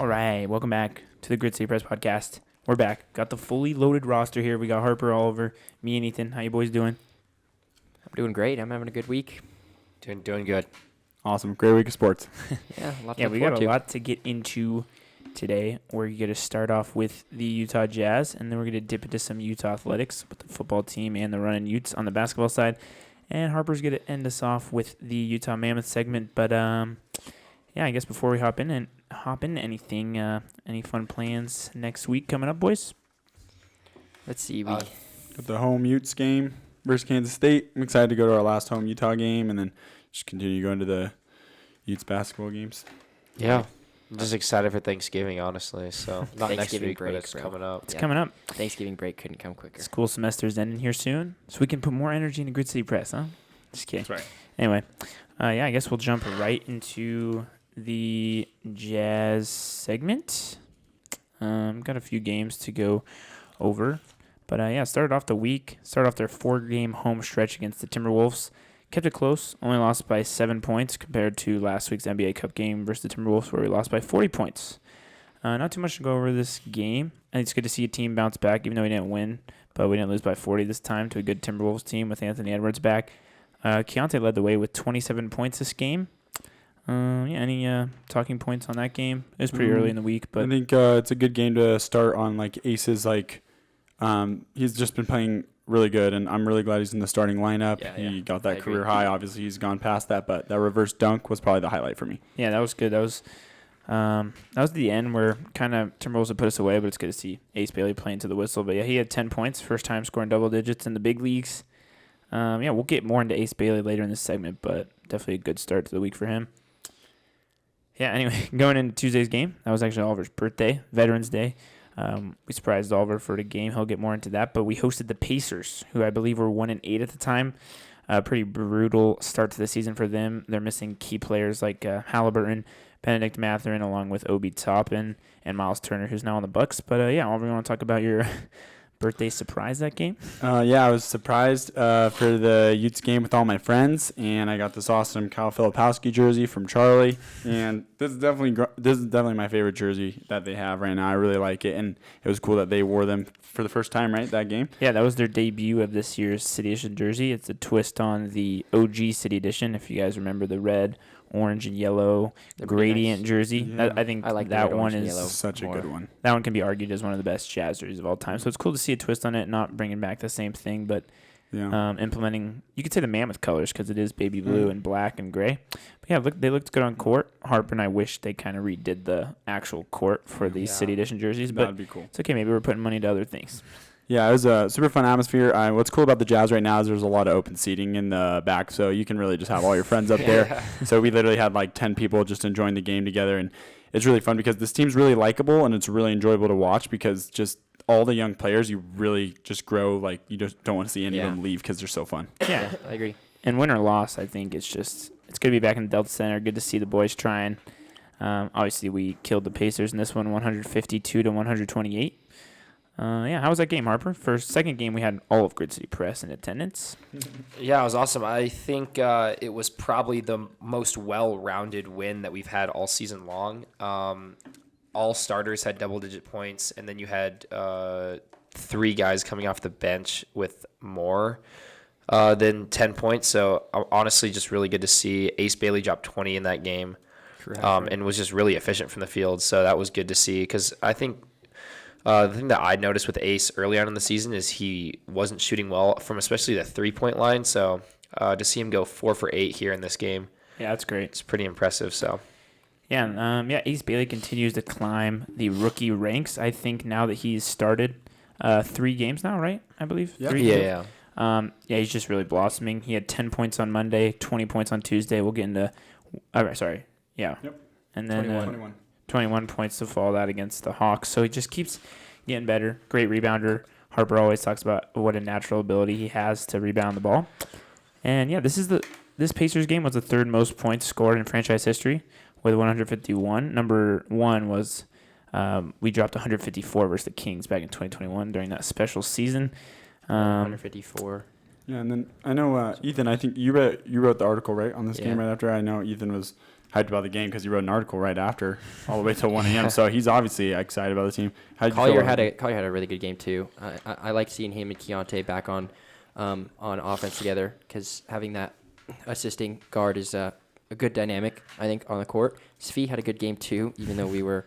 All right, welcome back to the Grid City Press podcast. We're back. Got the fully loaded roster here. We got Harper, Oliver, me, and Ethan. How you boys doing? I'm doing great. I'm having a good week. Doing good. Awesome. Great week of sports. Yeah, a lot to Yeah, look we got forward a to. lot to get into today. We're going to start off with the Utah Jazz, and then we're going to dip into some Utah athletics with the football team and the running Utes on the basketball side. And Harper's going to end us off with the Utah Mammoth segment. But yeah, I guess before we hop in, anything, any fun plans next week coming up, boys? Let's see. Got the home Utes game versus Kansas State. I'm excited to go to our last home Utah game and then just continue going to the Utes basketball games. Yeah. I'm just excited for Thanksgiving, honestly. So not next Thanksgiving week, break, but it's bro. coming up. It's coming up. Thanksgiving break couldn't come quicker. School semester's ending here soon, so we can put more energy into Grid City Press, huh? Just kidding. That's right. Anyway, yeah, I guess we'll jump right into the Jazz segment. Got a few games to go over. But, yeah, started off their 4-game home stretch against the Timberwolves. Kept it close, only lost by 7 points compared to last week's NBA Cup game versus the Timberwolves where we lost by 40 points. Not too much to go over this game. I think it's good to see a team bounce back, even though we didn't win. But we didn't lose by 40 this time to a good Timberwolves team with Anthony Edwards back. Keontae led the way with 27 points this game. Any talking points on that game? It was pretty early in the week, but I think it's a good game to start on Aces. He's just been playing really good, and I'm really glad he's in the starting lineup. Yeah, he yeah. got I that agree. career high. Obviously, he's gone past that, but that reverse dunk was probably the highlight for me. yeah, that was good. That was the end where kind of Timberwolves had put us away, but it's good to see Ace Bailey playing to the whistle. But yeah, he had 10 points, first time scoring double digits in the big leagues. Yeah, we'll get more into Ace Bailey later in this segment, but definitely a good start to the week for him. Yeah, anyway, going into Tuesday's game, that was actually Oliver's birthday, Veterans Day. We surprised Oliver for the game. He'll get more into that, but we hosted the Pacers, who I believe were 1-8 at the time. Pretty brutal start to the season for them. They're missing key players like Halliburton, Benedict Mathurin, along with Obi Toppin and Miles Turner, who's now on the Bucks. But yeah, Oliver, you want to talk about your birthday surprise that game? Yeah, I was surprised for the Utes game with all my friends, and I got this awesome Kyle Filipowski jersey from Charlie. And this is definitely my favorite jersey that they have right now. I really like it, and it was cool that they wore them for the first time, right, that game? Yeah, that was their debut of this year's City Edition jersey. It's a twist on the OG City Edition, if you guys remember the red, orange, and yellow They're pretty gradient nice. jersey. Yeah. I think I like the that red, one orange, and is yellow. Such a more. good one. that one can be argued as one of the best Jazz jerseys of all time. So it's cool to see a twist on it, not bringing back the same thing, but Yeah. implementing, you could say the Mammoth colors because it is baby blue and black and gray. But yeah, they looked good on court. Harper and I wish they kind of redid the actual court for these Yeah. City Edition jerseys, but That'd be cool. it's okay. Maybe we're putting money to other things. Yeah, it was a super fun atmosphere. What's cool about the Jazz right now is there's a lot of open seating in the back, so you can really just have all your friends up there. So we literally had 10 people just enjoying the game together, and it's really fun because this team's really likable, and it's really enjoyable to watch because just all the young players, you really just grow. You just don't want to see any of Yeah. them leave because they're so fun. Yeah. I agree. And win or loss, I think it's good to be back in the Delta Center. Good to see the boys trying. Obviously, we killed the Pacers in this one, 152-128. Yeah, how was that game, Harper? For second game, we had all of Grid City Press in attendance. Yeah, it was awesome. I think it was probably the most well-rounded win that we've had all season long. All starters had double-digit points, and then you had 3 guys coming off the bench with more than 10 points. So honestly, just really good to see. Ace Bailey dropped 20 in that game and was just really efficient from the field. So that was good to see because I think the thing that I noticed with Ace early on in the season is he wasn't shooting well from especially the three-point line. So to see him go 4 for 8 here in this game, Yeah, that's great. it's pretty impressive. So Yeah, Ace Bailey continues to climb the rookie ranks. I think now that he's started 3 games now, right? I believe. Yeah. 3 yeah. games. Yeah, he's just really blossoming. He had 10 points on Monday, 20 points on Tuesday. We'll get into. Sorry. Yeah. Yep. And then 21. 21 points to follow that against the Hawks. So he just keeps getting better. Great rebounder. Harper always talks about what a natural ability he has to rebound the ball. And yeah, this Pacers game was the third most points scored in franchise history with 151. Number 1 was we dropped 154 versus the Kings back in 2021 during that special season. 154. Yeah, and then I know Ethan. I think you wrote the article right on this Yeah. game right after. I know Ethan was hyped about the game because he wrote an article right after, all the way till 1 a.m. So he's obviously excited about the team. How did you feel? Collier had a really good game too. I like seeing him and Keontae back on offense together because having that assisting guard is a good dynamic, I think, on the court. Svi had a good game too, even though we were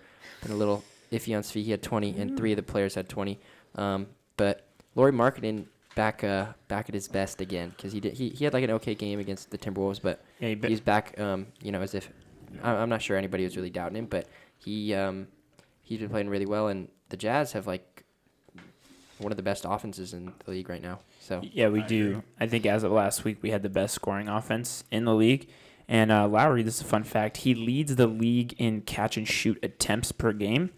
a little iffy on Svi. He had 20, and 3 of the players had 20. But Lauri Markkanen back at his best again because he had like an okay game against the Timberwolves, but Yeah, he's back. As if I'm not sure anybody was really doubting him, but he's been playing really well, and the Jazz have like one of the best offenses in the league right now. So Yeah, we do. I think as of last week, we had the best scoring offense in the league. And Lowry, this is a fun fact, he leads the league in catch and shoot attempts per game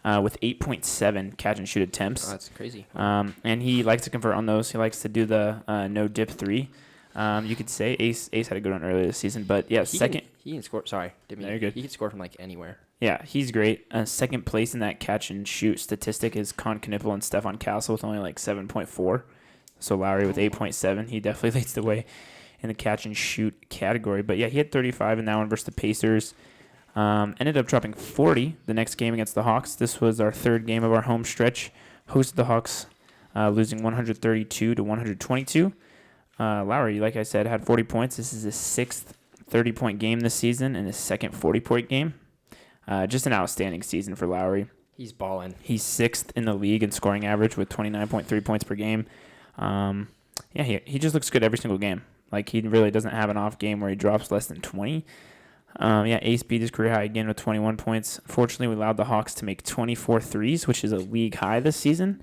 with 8.7 catch and shoot attempts. that's crazy. And he likes to convert on those. He likes to do the no dip 3. You could say Ace had a good one earlier this season, but yeah, He can score. Sorry, didn't mean. No, you're good. He can score from like anywhere. Yeah, he's great. Second place in that catch and shoot statistic is Con Knippel and Stefan Castle with only like 7.4. So Lowry with 8.7. He definitely leads the way in the catch and shoot category. But yeah, he had 35 in that one versus the Pacers. Ended up dropping 40 the next game against the Hawks. This was our third game of our home stretch. Hosted the Hawks, losing 132 to 122. Lowry, like I said, had 40 points. This is his 6th 30-point game this season and his second 40-point game. Just an outstanding season for Lowry. He's balling. He's 6th in the league in scoring average with 29.3 points per game. He just looks good every single game. Like, he really doesn't have an off game where he drops less than 20. Ace beat his career high again with 21 points. Fortunately, we allowed the Hawks to make 24 threes, which is a league high this season.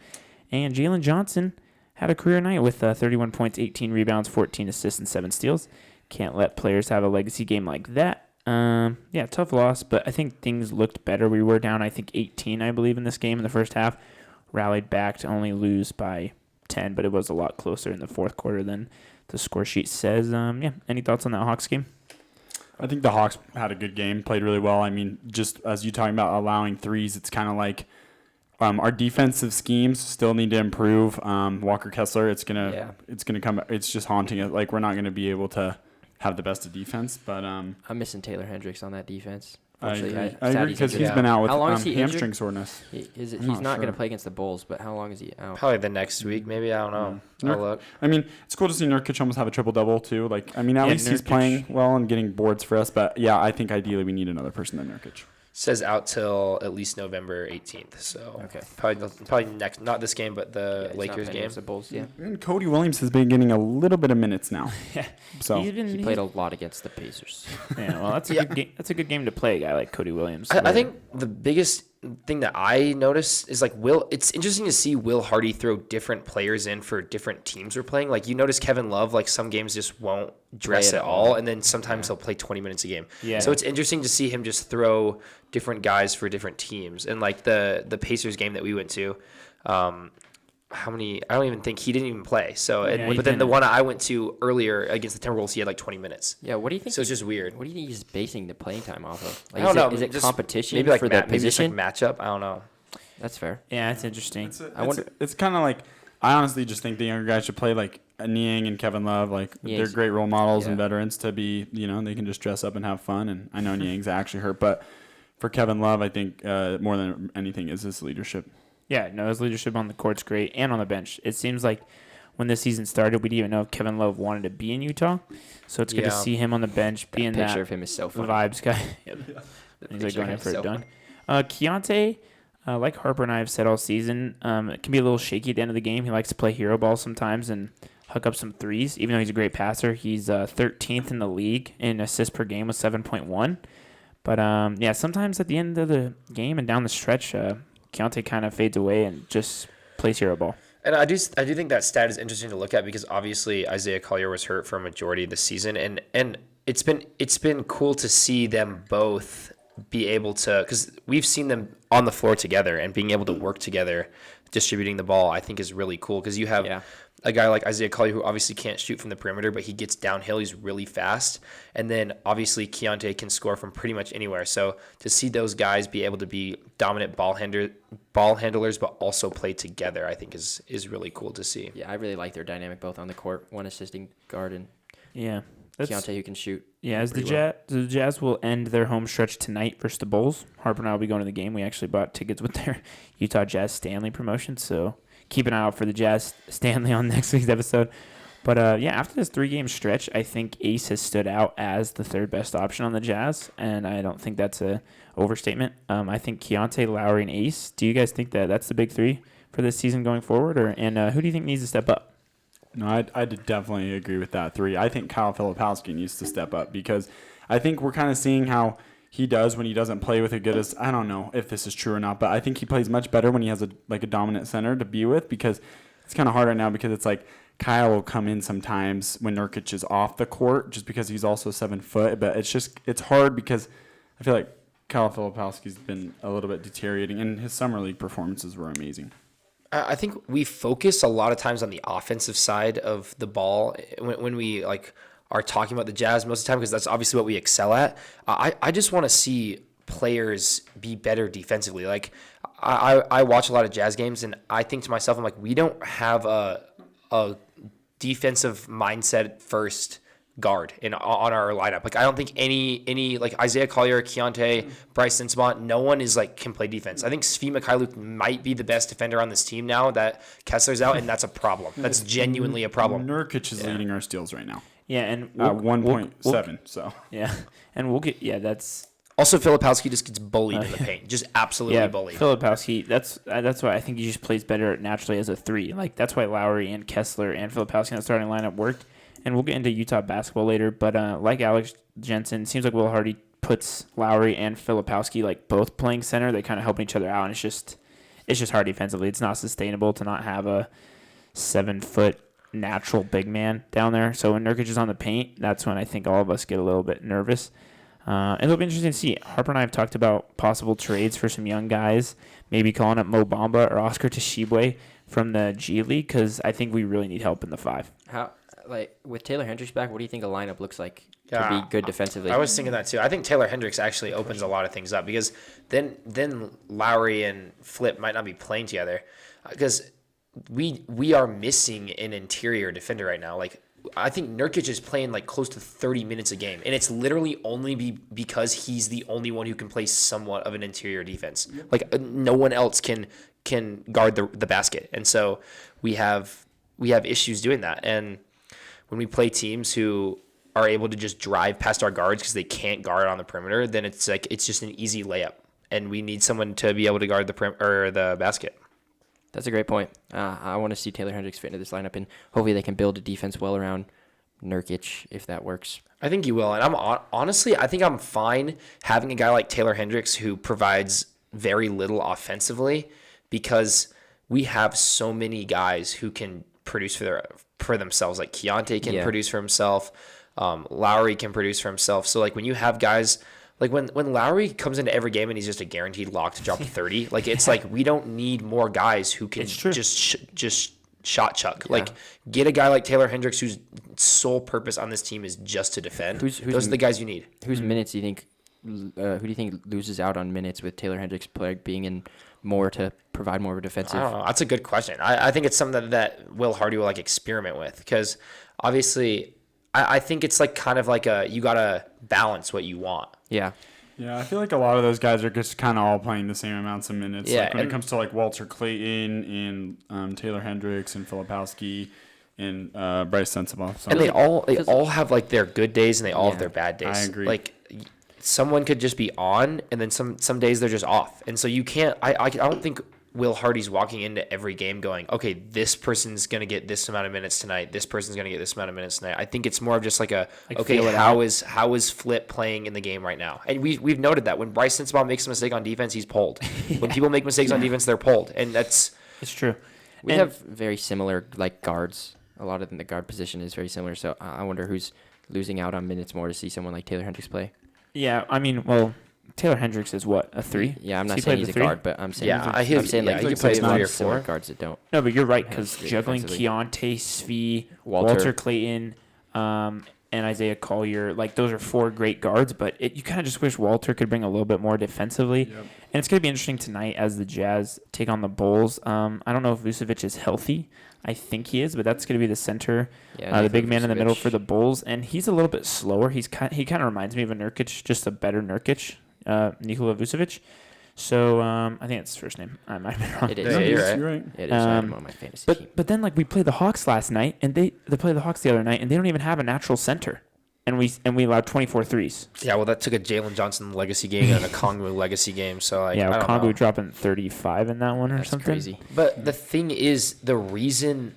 And Jalen Johnson had a career night with 31 points, 18 rebounds, 14 assists, and 7 steals. Can't let players have a legacy game like that. Tough loss, but I think things looked better. We were down, 18, I believe, in this game in the first half. Rallied back to only lose by 10, but it was a lot closer in the fourth quarter than the score sheet says. Any thoughts on that Hawks game? I think the Hawks had a good game, played really well. I mean, just as you talking about allowing threes, it's kind of like our defensive schemes still need to improve. Walker Kessler, it's gonna come. It's just haunting it. Like, we're not gonna be able to have the best of defense, but I'm missing Taylor Hendricks on that defense. I agree because he's been out with how long is he hamstring injured? soreness. He's not going to play against the Bulls, but how long is he out? Probably the next week, maybe. I don't know. I'll look. I mean, it's cool to see Nurkic almost have a triple-double, too. Like, I mean, at least he's playing well and getting boards for us. But, yeah, I think ideally we need another person than Nurkic. Says out till at least November 18th. So Okay. probably next, not this game, but the he's Lakers not playing game. against the Bulls, yeah. And Cody Williams has been getting a little bit of minutes now. So He played a lot against the Pacers. Yeah, well, that's a good game. That's a good game to play, a guy like Cody Williams. I think the biggest thing that I noticed is like it's interesting to see Will Hardy throw different players in for different teams we're playing. Like, you notice Kevin Love, like, some games just won't dress at all, and then sometimes he'll play 20 minutes a game. Yeah. So it's interesting to see him just throw different guys for different teams. And like the Pacers game that we went to, how many? I don't even think he didn't even play. So, but then the one I went to earlier against the Timberwolves, he had like 20 minutes. Yeah, what do you think? So it's just weird. What do you think he's basing the playing time off of? Like, I don't know. Is it just competition maybe like for the maybe just like position? matchup? I don't know. That's fair. Yeah, it's interesting. It's kind of like, I honestly just think the younger guys should play like Niang and Kevin Love. Like, they're great role models and veterans to be, they can just dress up and have fun. And I know Niang's actually hurt, but for Kevin Love, I think more than anything is his leadership. Yeah, no, his leadership on the court's great and on the bench. It seems like when this season started, we didn't even know if Kevin Love wanted to be in Utah. So it's good to see him on the bench, being that picture of him is so funny. vibes guy. He's like going in for a dunk. Keontae, like Harper and I have said all season, it can be a little shaky at the end of the game. He likes to play hero ball sometimes and hook up some threes. Even though he's a great passer, he's 13th in the league in assists per game with 7.1. But sometimes at the end of the game and down the stretch, Keontae kind of fades away and just plays hero ball. And I do think that stat is interesting to look at because obviously Isaiah Collier was hurt for a majority of the season, and it's been cool to see them both be able to, because we've seen them on the floor together and being able to work together, distributing the ball. I think is really cool because you have a guy like Isaiah Collier who obviously can't shoot from the perimeter, but he gets downhill. He's really fast. And then obviously Keontae can score from pretty much anywhere. So to see those guys be able to be dominant ball handlers, but also play together, I think is really cool to see. Yeah, I really like their dynamic both on the court, one assisting guard and Yeah. Keontae who can shoot. Yeah, as pretty well. The Jazz will end their home stretch tonight versus the Bulls. Harper and I will be going to the game. We actually bought tickets with their Utah Jazz Stanley promotion, so keep an eye out for the Jazz Stanley on next week's episode. But after this 3-game stretch, I think Ace has stood out as the third best option on the Jazz, and I don't think that's a overstatement. I think Keontae, Lowry, and Ace. Do you guys think that that's the big three for this season going forward, and who do you think needs to step up? No, I definitely agree with that 3. I think Kyle Filipowski needs to step up because I think we're kind of seeing how he does when he doesn't play with a good as I don't know if this is true or not, but I think he plays much better when he has a dominant center to be with because it's kind of hard right now because it's like Kyle will come in sometimes when Nurkic is off the court just because he's also 7 foot, but it's hard because I feel like Kyle Filipowski's been a little bit deteriorating and his summer league performances were amazing. I think we focus a lot of times on the offensive side of the ball when we are talking about the Jazz most of the time because that's obviously what we excel at. I just want to see players be better defensively. Like I watch a lot of Jazz games and I think to myself, I'm like, we don't have a defensive mindset first guard on our lineup. Like I don't think any like Isaiah Collier, Keontae, Bryce Sensabaugh, no one is can play defense. I think Svi Mikhailuk might be the best defender on this team now that Kessler's out, and that's a problem. That's genuinely a problem. Nurkic is leading our steals right now. Yeah, and 1.7. So yeah, and we'll get that's. Also, Filipowski just gets bullied in the paint, just absolutely bullied. Filipowski, that's why I think he just plays better naturally as a 3. Like that's why Lowry and Kessler and Filipowski in the starting lineup worked. And we'll get into Utah basketball later, but like Alex Jensen, it seems like Will Hardy puts Lowry and Filipowski both playing center. They kind of helping each other out, and it's just hard defensively. It's not sustainable to not have a 7-foot natural big man down there. So when Nurkic is on the paint, that's when I think all of us get a little bit nervous. It'll be interesting to see. Harper and I have talked about possible trades for some young guys, maybe calling up Mo Bamba or Oscar Tshiebwe from the G League, because I think we really need help in the 5. With Taylor Hendricks back, what do you think a lineup looks like to be good defensively? I was thinking that too. I think Taylor Hendricks actually opens a lot of things up because then Lowry and Flip might not be playing together because we are missing an interior defender right now. Like I think Nurkic is playing close to 30 minutes a game, and it's literally only because he's the only one who can play somewhat of an interior defense. No one else can guard the basket, and so we have issues doing that. And when we play teams who are able to just drive past our guards because they can't guard on the perimeter, then it's just an easy layup, and we need someone to be able to guard the basket. That's a great point. I want to see Taylor Hendricks fit into this lineup, and hopefully they can build a defense well around Nurkic if that works. I think you will, and I think I'm fine having a guy like Taylor Hendricks who provides very little offensively because we have so many guys who can produce for themselves. Like Keontae can produce for himself, Lowry can produce for himself. So when you have guys when Lowry comes into every game and he's just a guaranteed lock to drop 30, it's we don't need more guys who can just shot chuck. Yeah. Get a guy like Taylor Hendricks whose sole purpose on this team is just to defend. Those are the guys you need. Whose minutes do you think? Who do you think loses out on minutes with Taylor Hendricks being in more to provide more of a defensive? I don't know. That's a good question. I think it's something that Will Hardy will experiment with because obviously I think it's you gotta balance what you want. Yeah. Yeah, I feel like a lot of those guys are just kind of all playing the same amounts of minutes. Yeah, when it comes to Walter Clayton and Taylor Hendricks and Filipowski and Bryce Sensabaugh. And they all have their good days and they all have their bad days. I agree. Someone could just be on and then some days they're just off. And so you can't I don't think Will Hardy's walking into every game going, okay, this person's going to get this amount of minutes tonight. This person's going to get this amount of minutes tonight. I think it's more of just how is Flip playing in the game right now? And we've noted that when Bryce Sensabaugh makes a mistake on defense, he's pulled. When people make mistakes on defense, they're pulled. And it's true. We have very similar guards. A lot of the guard position is very similar. So I wonder who's losing out on minutes more to see someone like Taylor Hendricks play. Yeah, I mean, Taylor Hendricks is what, a 3? Yeah, I'm not saying he's a guard, but I'm saying he can play 3 or 4 guards that don't. No, but you're right because juggling Keontae, Svi, Walter Clayton, and Isaiah Collier. Like, those are 4 great guards, but you kind of just wish Walter could bring a little bit more defensively. Yep. And it's going to be interesting tonight as the Jazz take on the Bulls. I don't know if Vucevic is healthy. I think he is, but that's going to be the center, the big man in the middle for the Bulls. And he's a little bit slower. He kind of reminds me of a Nurkic, just a better Nurkic, Nikola Vucevic. So I think that's his first name. I might be wrong. It is. Yeah, you're right. You're right. It is. I have him on my fantasy team. But then, like, we played the Hawks last night, and they played the Hawks the other night, and they don't even have a natural center. And we allowed 24 threes. Yeah, well, that took a Jalen Johnson legacy game and a Kongwu legacy game. So, like, I don't Kongu know. dropping 35 in that one or That's something. crazy. But the thing is, the reason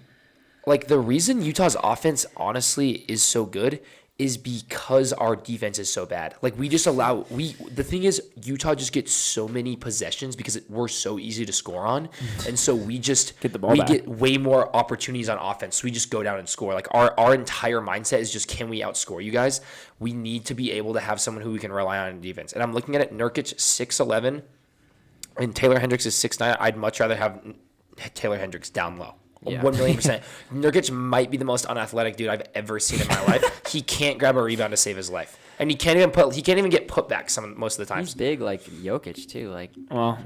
Utah's offense honestly is so good is because our defense is so bad. Like, we just allow the thing is, Utah just gets so many possessions because we're so easy to score on, and so we just Get the ball back. get way more opportunities on offense. So we just go down and score. Like, our entire mindset is just, can we outscore you guys? We need to be able to have someone who we can rely on in defense. And I'm looking at it, Nurkic 6'11", and Taylor Hendricks is 6'9". I'd much rather have Taylor Hendricks down low. Yeah. 1,000,000%. Nurkic might be the most unathletic dude I've ever seen in my life. He can't grab a rebound to save his life, and he can't even get put back most of the He's times. big like Jokic too. Like, Well,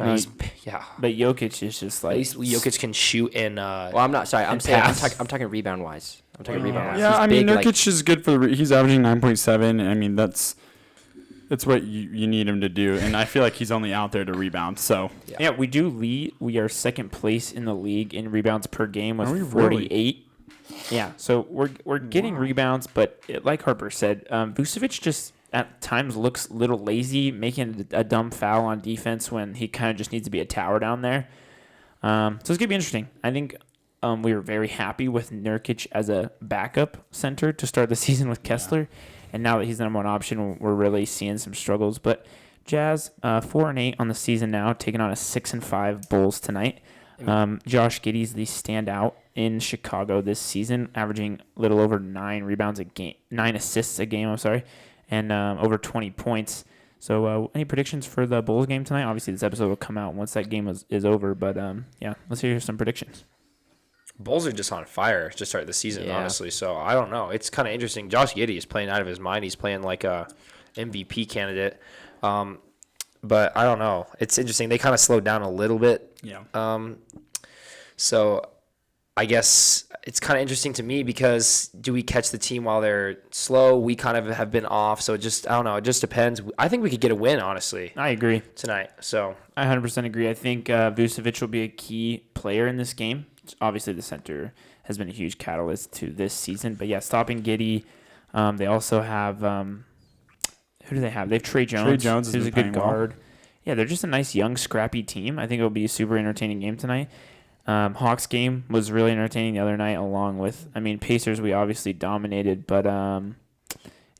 Yeah. but Jokic is just At like least Jokic can shoot and well, I'm not sorry. I'm and saying pass. I'm talking rebound wise. I'm talking rebound wise. Yeah, He's I mean, big, Nurkic is good for he's averaging 9.7. I mean, that's what you need him to do, and I feel like he's only out there to rebound. So yeah, we do lead. We are second place in the league in rebounds per game with Are we really? 48. Yeah, so we're getting rebounds, but like Harper said, Vucevic just at times looks a little lazy, making a dumb foul on defense when he kind of just needs to be a tower down there. So it's gonna be interesting. I think we were very happy with Nurkic as a backup center to start the season with Kessler, and now that he's the number one option, we're really seeing some struggles. But Jazz 4-8 on the season now, taking on a 6-5 Bulls tonight. Josh Giddey's the standout in Chicago this season, averaging a little over 9 assists a game. I'm sorry, and over 20 points. So, any predictions for the Bulls game tonight? Obviously, this episode will come out once that game is over. But yeah, let's hear some predictions. Bulls are just on fire to start the season, Yeah. honestly. So I don't know. It's kind of interesting. Josh Giddey is playing out of his mind. He's playing like a MVP candidate. But I don't know. It's interesting. They kind of slowed down a little bit. yeah, So I guess it's kind of interesting to me because do we catch the team while they're slow? We kind of have been off. So I don't know. It just depends. I think we could get a win, honestly, I agree. tonight. So I 100% agree. I think Vucevic will be a key player in this game. Obviously, the center has been a huge catalyst to this season. But yeah, stopping Giddey. They also have who do they have? They have Trey Jones. Trey Jones has who's a been good playing well. guard. Yeah, they're just a nice young scrappy team. I think it'll be a super entertaining game tonight. Hawks game was really entertaining the other night, along with Pacers. We obviously dominated, but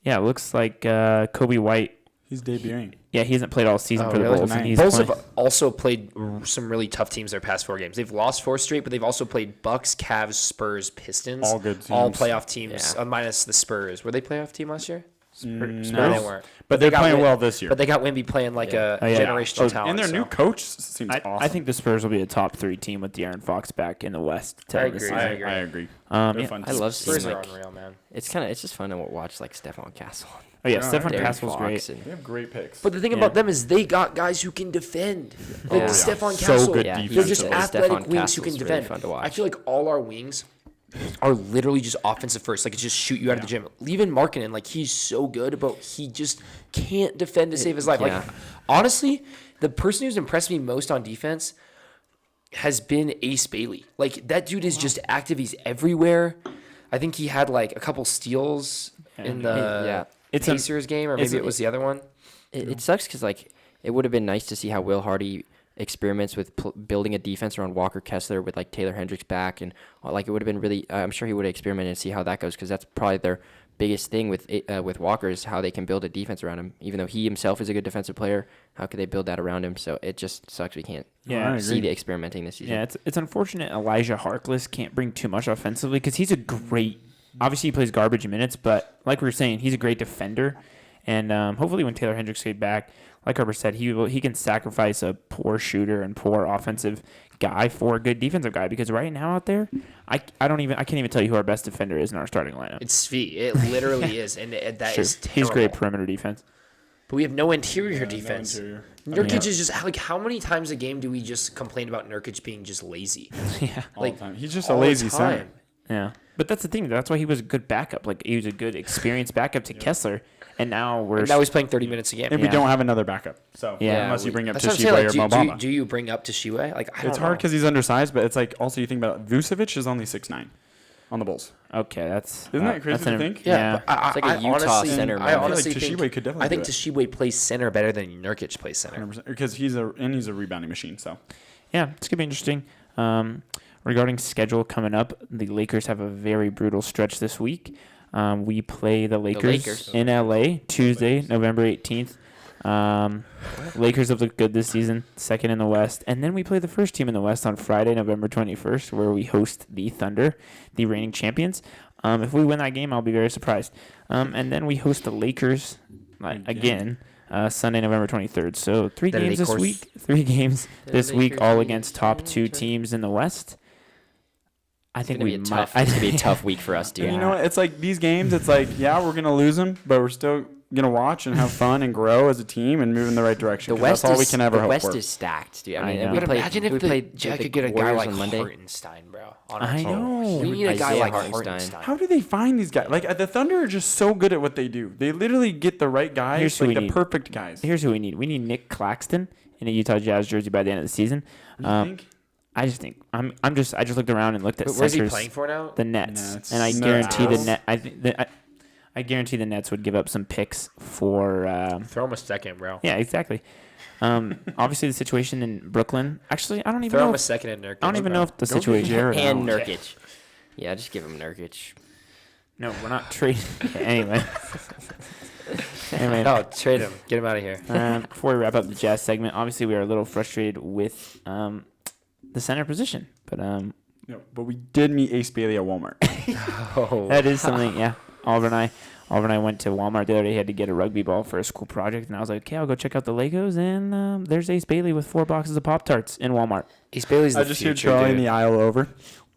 yeah, it looks like Kobe White. he's debuting. Yeah, he hasn't played all season Oh, for the really? Bulls. And he's Bulls playing- have also played some really tough teams their past 4 games. They've lost 4 straight, but they've also played Bucks, Cavs, Spurs, Pistons. All good All teams. playoff teams, Yeah. minus the Spurs. Were they playoff team last year? No. They weren't. But they they're got playing Wim- well this year. But they got Wemby playing like a Oh, yeah. generational talent. And their new so. coach seems awesome. I think the Spurs will be a top 3 team with De'Aaron Fox back in the West. To I end the agree. season. I agree. Yeah. They're fun I teams. love seeing Spurs are like unreal, man. it's just fun to watch like Stephon Castle. Oh yeah, Yeah, Stephon De'Aaron Castle's Fox great. and- They have great picks. But the thing Yeah. about them is they got guys who can defend. Like Yeah. Stephon So Castle, good Yeah, they're just defensively. athletic Stephon wings who can Castle's really defend. fun to watch. I feel like all our wings are literally just offensive first. Like, it's just shoot you out of the gym. Even Markkinen, like, he's so good, but he just can't defend to save his life. Yeah. Like, honestly, the person who's impressed me most on defense has been Ace Bailey. Like, that dude is just active. He's everywhere. I think he had, like, a couple steals in the Yeah. It's a- Pacers game, or it's maybe a- it was the other one. It sucks because like it would have been nice to see how Will Hardy experiments with building a defense around Walker Kessler with like Taylor Hendricks back, and like it would have been really. I'm sure he would have experimented and see how that goes because that's probably their biggest thing with Walker is how they can build a defense around him. Even though he himself is a good defensive player, how could they build that around him? So it just sucks we can't Yeah, I see agree. the experimenting this season. Yeah, it's unfortunate Elijah Harkless can't bring too much offensively because he's a great. Obviously, he plays garbage minutes, but like we were saying, he's a great defender. And hopefully, when Taylor Hendricks gets back, like Harper said, he can sacrifice a poor shooter and poor offensive guy for a good defensive guy, because right now out there, I can't even tell you who our best defender is in our starting lineup. It's Svi. It literally is, and that is terrible. He's great perimeter defense. But we have no interior defense. No interior. Nurkic is just like, how many times a game do we just complain about Nurkic being just lazy? Yeah, All Like, the time. He's just a all the lazy time. center. yeah. But that's the thing. That's why he was a good backup. Like, he was a good experienced backup to Kessler, and now Now he's playing 30 minutes a game. And we don't have another backup. So Yeah, unless you bring up That's what I'm saying. Toshiba Like, or Mobamba. do you bring up Toshiba? Like, I don't It's know. hard because he's undersized, but it's like also you think about it, Vucevic is only 6'9" on the Bulls. Okay, that's Isn't that crazy that's to think? Yeah, But I, It's like a I Utah honestly, center, I man. honestly I feel like think Toshiba could definitely I think do it. Toshiba plays center better than Nurkic plays center. 100%, because he's a rebounding machine. So yeah, it's gonna be interesting. Regarding schedule coming up, the Lakers have a very brutal stretch this week. We play the Lakers in LA Tuesday, November 18th. Lakers have looked good this season, second in the West. And then we play the first team in the West on Friday, November 21st, where we host the Thunder, the reigning champions. If we win that game, I'll be very surprised. And then we host the Lakers again, Sunday, November 23rd. So 3 The games this Lakers. week. 3 games The this week, Lakers all beat against top 2 Toronto. teams in the West. I It's think gonna we be a might. tough. It's gonna be a tough week for us, dude. And you know what? It's like these games. It's like we're gonna lose them, but we're still gonna watch and have fun and grow as a team and move in the right direction. The 'cause West that's all we is can ever the hope West for. is stacked, dude. I I mean, know. we But played. Imagine we if the played Jack the could get a guy Warriors like on Monday. Hartenstein, bro. On our I team. know. We need a guy Isaiah like Hartenstein. Hartenstein. How do they find these guys? Like the Thunder are just so good at what they do. They literally get the right guys, Here's who like we the need. perfect guys. Here's who we need. We need Nick Claxton in a Utah Jazz jersey by the end of the season. You think? I just think I just looked around and looked at Where's he centers, playing for now? the Nets, Nets. and I Nets. guarantee the net. I guarantee the Nets would give up some picks for. Throw him a second, bro. Yeah, exactly. Obviously, the situation in Brooklyn. Actually, I don't even Throw know. him a If, second in Nurkic. I don't even know if the Go get situation. Jared And now. Nurkic. Yeah, just give him Nurkic. No, we're not trading. anyway. Anyway, No, trade him. Get him out of here. before we wrap up the Jazz segment, obviously we are a little frustrated with the center position, but No, but we did meet Ace Bailey at Walmart. Oh, that is something. Yeah, Oliver and I went to Walmart the other day. He had to get a rugby ball for a school project, and I was like, okay, I'll go check out the Legos. And there's Ace Bailey with 4 boxes of Pop-Tarts in Walmart. Ace Bailey's the I just hear future, Charlie in dude. the aisle over.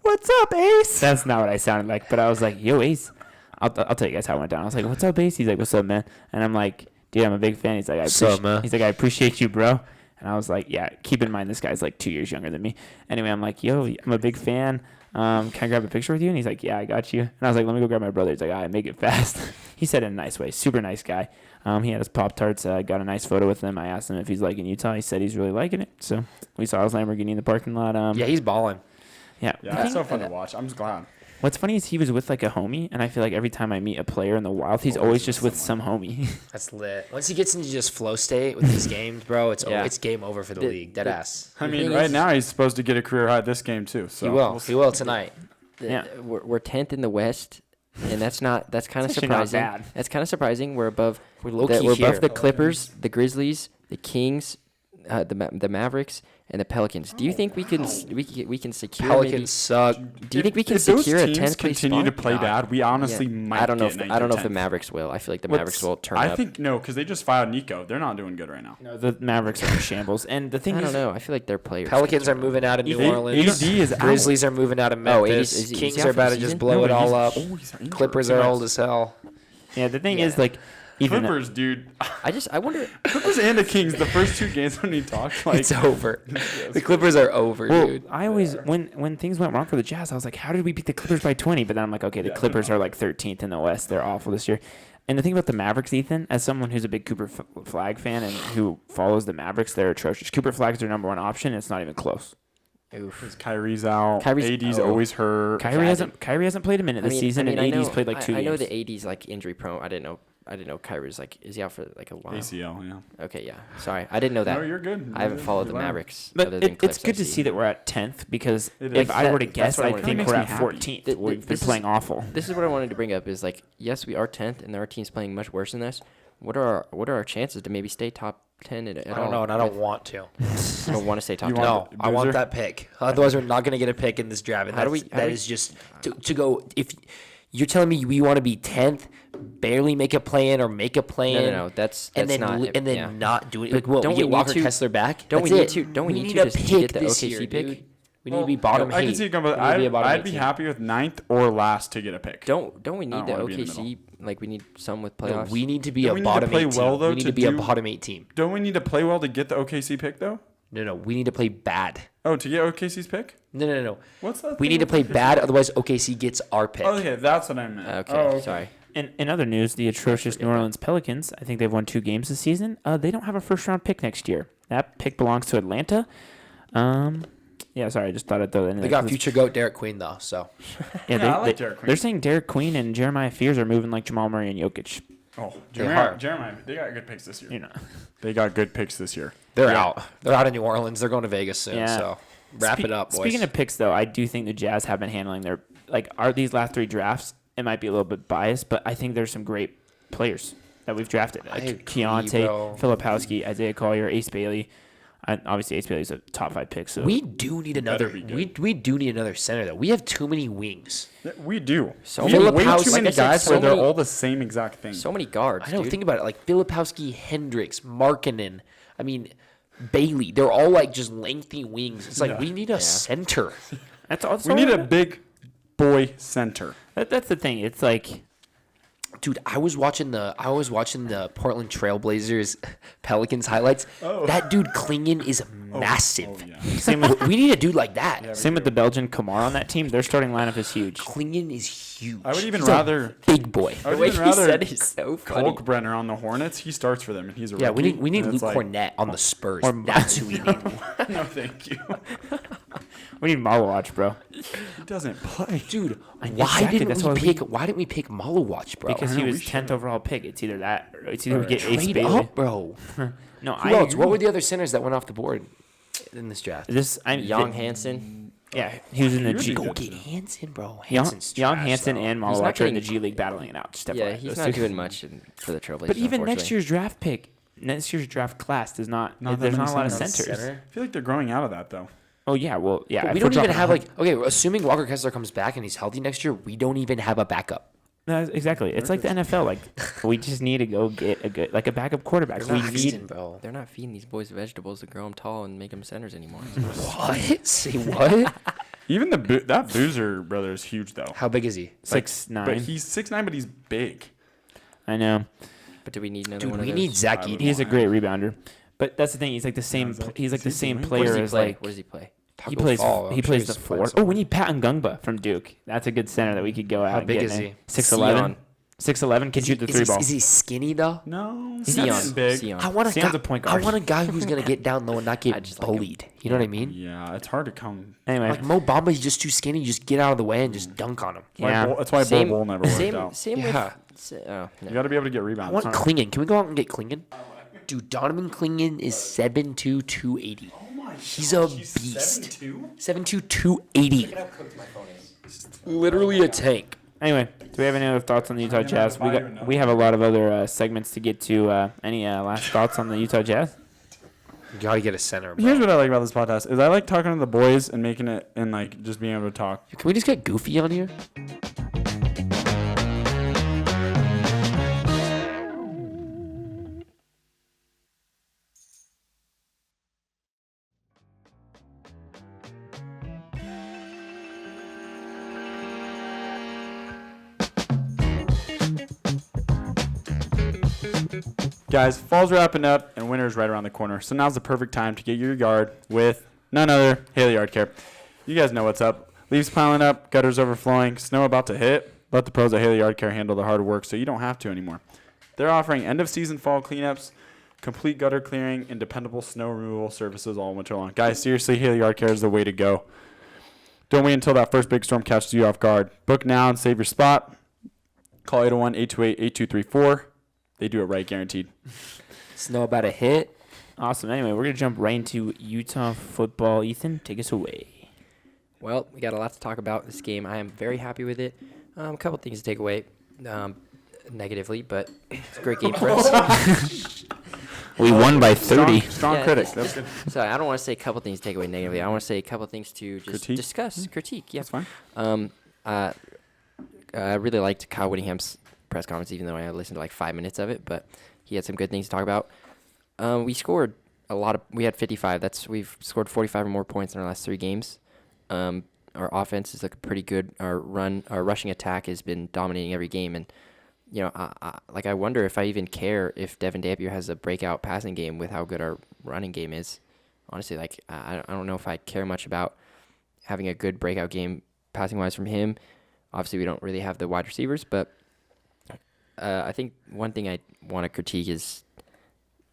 What's up, Ace? That's not what I sounded like, but I was like, yo, Ace. I'll tell you guys how it went down. I was like, what's up, Ace? He's like, what's up, man? And I'm like, dude, I'm a big fan. He's like, He's like, I appreciate you, bro. And I was like, yeah, keep in mind this guy's like 2 years younger than me. Anyway, I'm like, yo, I'm a big fan. Can I grab a picture with you? And he's like, yeah, I got you. And I was like, let me go grab my brother. He's like, all right, make it fast. He said it in a nice way. Super nice guy. He had his Pop-Tarts. Got a nice photo with him. I asked him if he's liking Utah. He said he's really liking it. So we saw his Lamborghini in the parking lot. Yeah, he's balling. Yeah. Yeah, The it's thing- so fun to watch. I'm just glad. What's funny is he was with like a homie, and I feel like every time I meet a player in the wild, he's always just with some homie. That's lit. Once he gets into just flow state with these games, bro, it's Yeah. it's game over for the league. Dead ass. I The mean, thing right is- now he's supposed to get a career high this game too. So He will. He will tonight. Yeah. We're 10th in the West, and that's kind of It's actually not surprising. bad. That's kind of surprising. We're above. We're low-key We're here. above the Clippers, the Grizzlies, the Kings, the Mavericks, and the Pelicans. Do you think we can secure? Pelicans suck. Do you think we can if those secure a teams 10th place continue spot? to play bad, we honestly Yeah. might. I don't know. Get If I don't know if the 9th or 10th. Mavericks will. I feel like the What's- Mavericks will turn I up. think no, because they just fired Nico. They're not doing good right now. No, the Mavericks are in shambles. And the thing I is, don't know. I feel like their players. Pelicans are moving out of New AD Orleans. is out. Grizzlies are moving out of Oh, AD Memphis. is he Kings out are for the about to just season? blow it all up. He's injured. Clippers are old as hell. yeah, the thing Yeah. is, like, even Clippers, dude. I wonder. Clippers and the Kings. The first 2 games when we talked, like It's over. The Clippers are over, well, dude. I always when things went wrong for the Jazz, I was like, how did we beat the Clippers by 20? But then I'm like, okay, the Clippers are like 13th in the West. They're awful this year. And the thing about the Mavericks, Ethan, as someone who's a big Cooper Flag fan and who follows the Mavericks, they're atrocious. Cooper Flag's their number 1 option. And it's not even close. Oof. Kyrie's out. Kyrie's- AD's oh. always hurt. Kyrie hasn't played a minute this season, and AD's played like 2 I know games. the AD's like injury prone. I didn't know Kyrie's like, is he out for like a while? ACL, yeah. Okay, yeah. Sorry, I didn't know that. No, you're good. I haven't followed the You're fine. Mavericks. But other than it's clips I good to see that we're at 10th because It if is. I were to That's guess, what I I wanted think to we're do. at Makes me 14th. happy. We've been This is- playing awful. This is what I wanted to bring up. Is like, yes, we are 10th, and there are teams playing much worse than us. What are our chances to maybe stay top 10 at I all? don't know, and I don't want to. I don't want to stay top You 10. want- No, I want Boozer? that pick. Otherwise, we're not going to get a pick in this draft. And How do we- that is just to go. If you're telling me we want to be 10th, barely make a play-in or make a play-in. No. That's and then not. not do it. But Like, what? don't We get we Walker need to- Kessler back. don't we That's need it. to- don't we need a to just pick get the this OKC year, pick? dude. We need to be bottom I eight. can see it going, but We need to be a bottom I'd eight be team. happy with 9th or last to get a pick. Don't we I need don't the wanna be in the OKC? Like we need some with No, playoffs. we need to be Don't a we need to bottom play eight well, team. though, We need to to be a do- bottom eight team. Don't we need to play well to get the OKC pick, though? No, we need to play bad. Oh, to get OKC's pick? No. What's that? We thing need to with play OKC? bad, otherwise OKC gets our pick. Oh, okay, that's what I meant. Okay, Oh, okay. sorry. In other news, the atrocious New Orleans Pelicans, I think they've won 2 games this season. They don't have a first-round pick next year. That pick belongs to Atlanta. Yeah, sorry, I just thought I'd throw that in They there got 'cause future GOAT Derek Queen though, so Yeah, I like Derek Queen. They're saying Derek Queen and Jeremiah Fears are moving like Jamal Murray and Jokic. Oh, They're Jeremiah, they got good picks this year. You know, They got good picks this year. they're Yeah. out. They're out of New Orleans. They're going to Vegas soon. Yeah. So wrap it up, boys. Speaking of picks, though, I do think the Jazz have been handling their are these last 3 drafts. It might be a little bit biased, but I think there's some great players that we've drafted. I agree, Keontae, bro. Filipowski, Isaiah Collier, Ace Bailey. Obviously, Ace Bailey's a top 5 pick. So we do need another. Better be We do need another center though. We have too many wings. Yeah, we do. So we have way Filipowski- too many like I said, guys so where they're many- all the same exact thing. So many guards. I don't dude. think about it. Like Filipowski, Hendricks, Markkanen. I mean, Bailey. They're all like just lengthy wings. It's like Yeah. we need a center. that's all. we need a big boy center. That's the thing. It's like Dude, I was watching the Portland Trailblazers Pelicans highlights. That dude Klingon is massive. yeah. same with We need a dude like that. same with the Belgian Kamar on that team. Their starting lineup is huge. Klingon is huge. I would even He's a rather big boy. I The would way even he rather said it is so funny. Kalkbrenner on the Hornets. He starts for them, and he's a Yeah, rookie. we need and Luke it's like, Cornett on the Spurs. Or- That's who we need. No, thank you. We need Malawatch, bro. He doesn't play. Dude, why Exactly, that's why why didn't we pick Malawatch, bro? Because I he know, was we 10th overall pick. It's either that or it's either we get Ace trade Bailey. up, bro. No, Who I else? agree. What were the other centers that went off the board in this draft? Young Hansen. Yeah, he was in the G. Go get Hansen, bro. Young Hansen's trash, Hansen though. and He's not Malawatch are in the getting- G League battling it out. Just Yeah, FYI, he's those not two. doing much for the Trailblazers. But even next unfortunately. year's draft pick, next year's draft class does not. Not that there's many not a lot of centers. centers. Center? I feel like they're growing out of that, though. Oh yeah, well yeah. But if we we're don't even dropping have 100 like assuming Walker Kessler comes back and he's healthy next year, we don't even have a backup. No, exactly. It's like the NFL. Like we just need to go get a good a backup quarterback. They're We not need. feeding, bro. They're not feeding these boys vegetables to grow them tall and make them centers anymore. What? Say what? Even that Boozer brother is huge, though. How big is he? 6'9". But he's 6'9", but he's big. I know. But do we need another Dude, one we of need those? Zach I would Edey. He's a great rebounder. But that's the thing. He's like the same. Zach- He's like the is he same doing? What does player he as play? like. What does he play? He Taco plays. Fall. I'm He sure plays he's the playing 4. Oh, somewhere. we need Pat Ngungba from Duke. That's a good center that we could go out. How and big get is in. he? 6'11". 6'11" can shoot the 3 ball. Is he skinny though? No, He's not not that big. Sion. I want a Sion's guy. a point I guard. want a guy who's gonna get down low and not I get just like him. bullied. You know what I mean? Yeah, it's hard to come. Anyway, Like Mo Bamba, he's just too skinny. You just get out of the way and just dunk on him. yeah. That's why Same- Bull never worked Same, out. same Yeah. with. Oh, You no. got to be able to get I rebounds. want Klingon. Can we go out and get Klingon? Dude, Donovan Klingon is 7'2", 280. He's a beast. 7'2", 280. Literally a tank. Anyway, do we have any other thoughts on the Utah Jazz? We have a lot of other segments to get to. Any last thoughts on the Utah Jazz? You gotta get a center, bro. Here's what I like about this podcast is I like talking to the boys and making it and like just being able to talk. Can we just get Goofy on here? Guys, fall's wrapping up and winter's right around the corner. So now's the perfect time to get your yard with none other Haley Yard Care. You guys know what's up. Leaves piling up, gutters overflowing, snow about to hit. Let the pros at Haley Yard Care handle the hard work so you don't have to anymore. They're offering end-of-season fall cleanups, complete gutter clearing, and dependable snow removal services all winter long. Guys, seriously, Haley Yard Care is the way to go. Don't wait until that first big storm catches you off guard. Book now and save your spot. Call 801-828-8234. They do it right, guaranteed. Snow about a hit. Awesome. Anyway, we're gonna jump right into Utah football. Ethan, take us away. Well, we got a lot to talk about this game. I am very happy with it. A couple things to take away negatively, but it's a great game for us. We won by 30. Strong Yeah, critic. That's good. So I don't want to say a couple things to take away negatively. I want to say a couple things to just discuss, critique. Yeah, That's fine. I really liked Kyle Whittingham's press conference, even though I listened to like 5 minutes of it. But he had some good things to talk about. We scored a lot of. We had 55. We've scored 45 or more points in our last 3 games. Our offense is like pretty good. Our rushing attack has been dominating every game, and I wonder if I even care if Devin Dampier has a breakout passing game with how good our running game is. Honestly, I don't know if I care much about having a good breakout game passing wise from him. Obviously, we don't really have the wide receivers, but I think one thing I want to critique is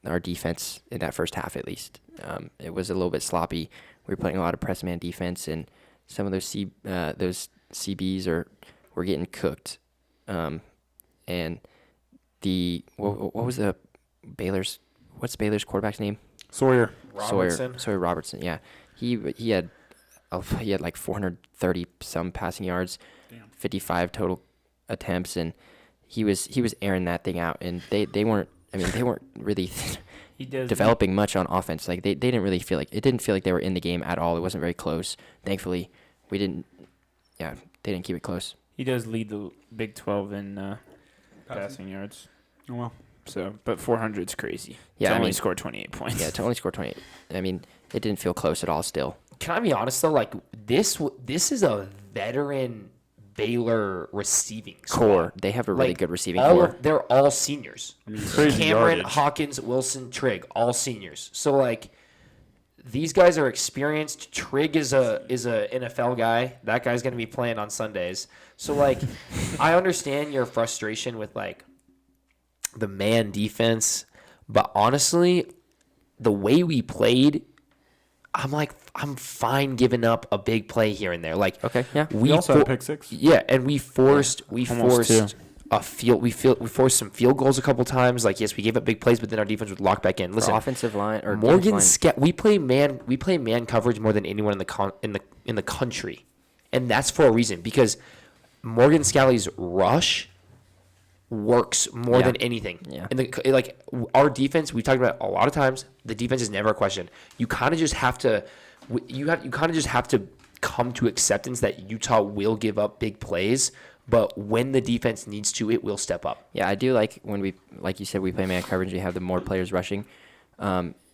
our defense in that first half, at least. It was a little bit sloppy. We were playing a lot of press man defense, and some of those CBs were getting cooked. And what was the Baylor's? What's Baylor's quarterback's name? Sawyer Robertson. Yeah, he had like 430 some passing yards, 55 total attempts, and he was airing that thing out. And they weren't really developing much on offense. Like they didn't really feel like it didn't feel like they were in the game at all. It wasn't very close. Thankfully, they didn't keep it close. He does lead the Big 12 in passing yards. Oh, well. So, but 400 is crazy. Yeah, to only score 28 points. Yeah, to only score 28. I mean, it didn't feel close at all still. Can I be honest, though? Like, this is a veteran Baylor receiving core. They have a really good receiving core. They're all seniors. Crazy Cameron, yardage. Hawkins, Wilson, Trigg, all seniors. So, like, these guys are experienced. Trigg is a NFL guy. That guy's going to be playing on Sundays. So, like, I understand your frustration with, like, the man defense. But honestly, the way we played, I'm fine giving up a big play here and there. Like, okay, yeah. We also had a pick six. Yeah, and we forced two. we forced some field goals a couple times. Like, yes, we gave up big plays, but then our defense would lock back in. Listen, our offensive line or Morgan we play man coverage more than anyone in the country, and that's for a reason, because Morgan Scalley's rush works more than anything. Yeah. And our defense, we've talked about it a lot of times. The defense is never a question. You kind of just have to come to acceptance that Utah will give up big plays, but when the defense needs to, it will step up. Yeah, I do like when like you said, we play man coverage. We have the more players rushing.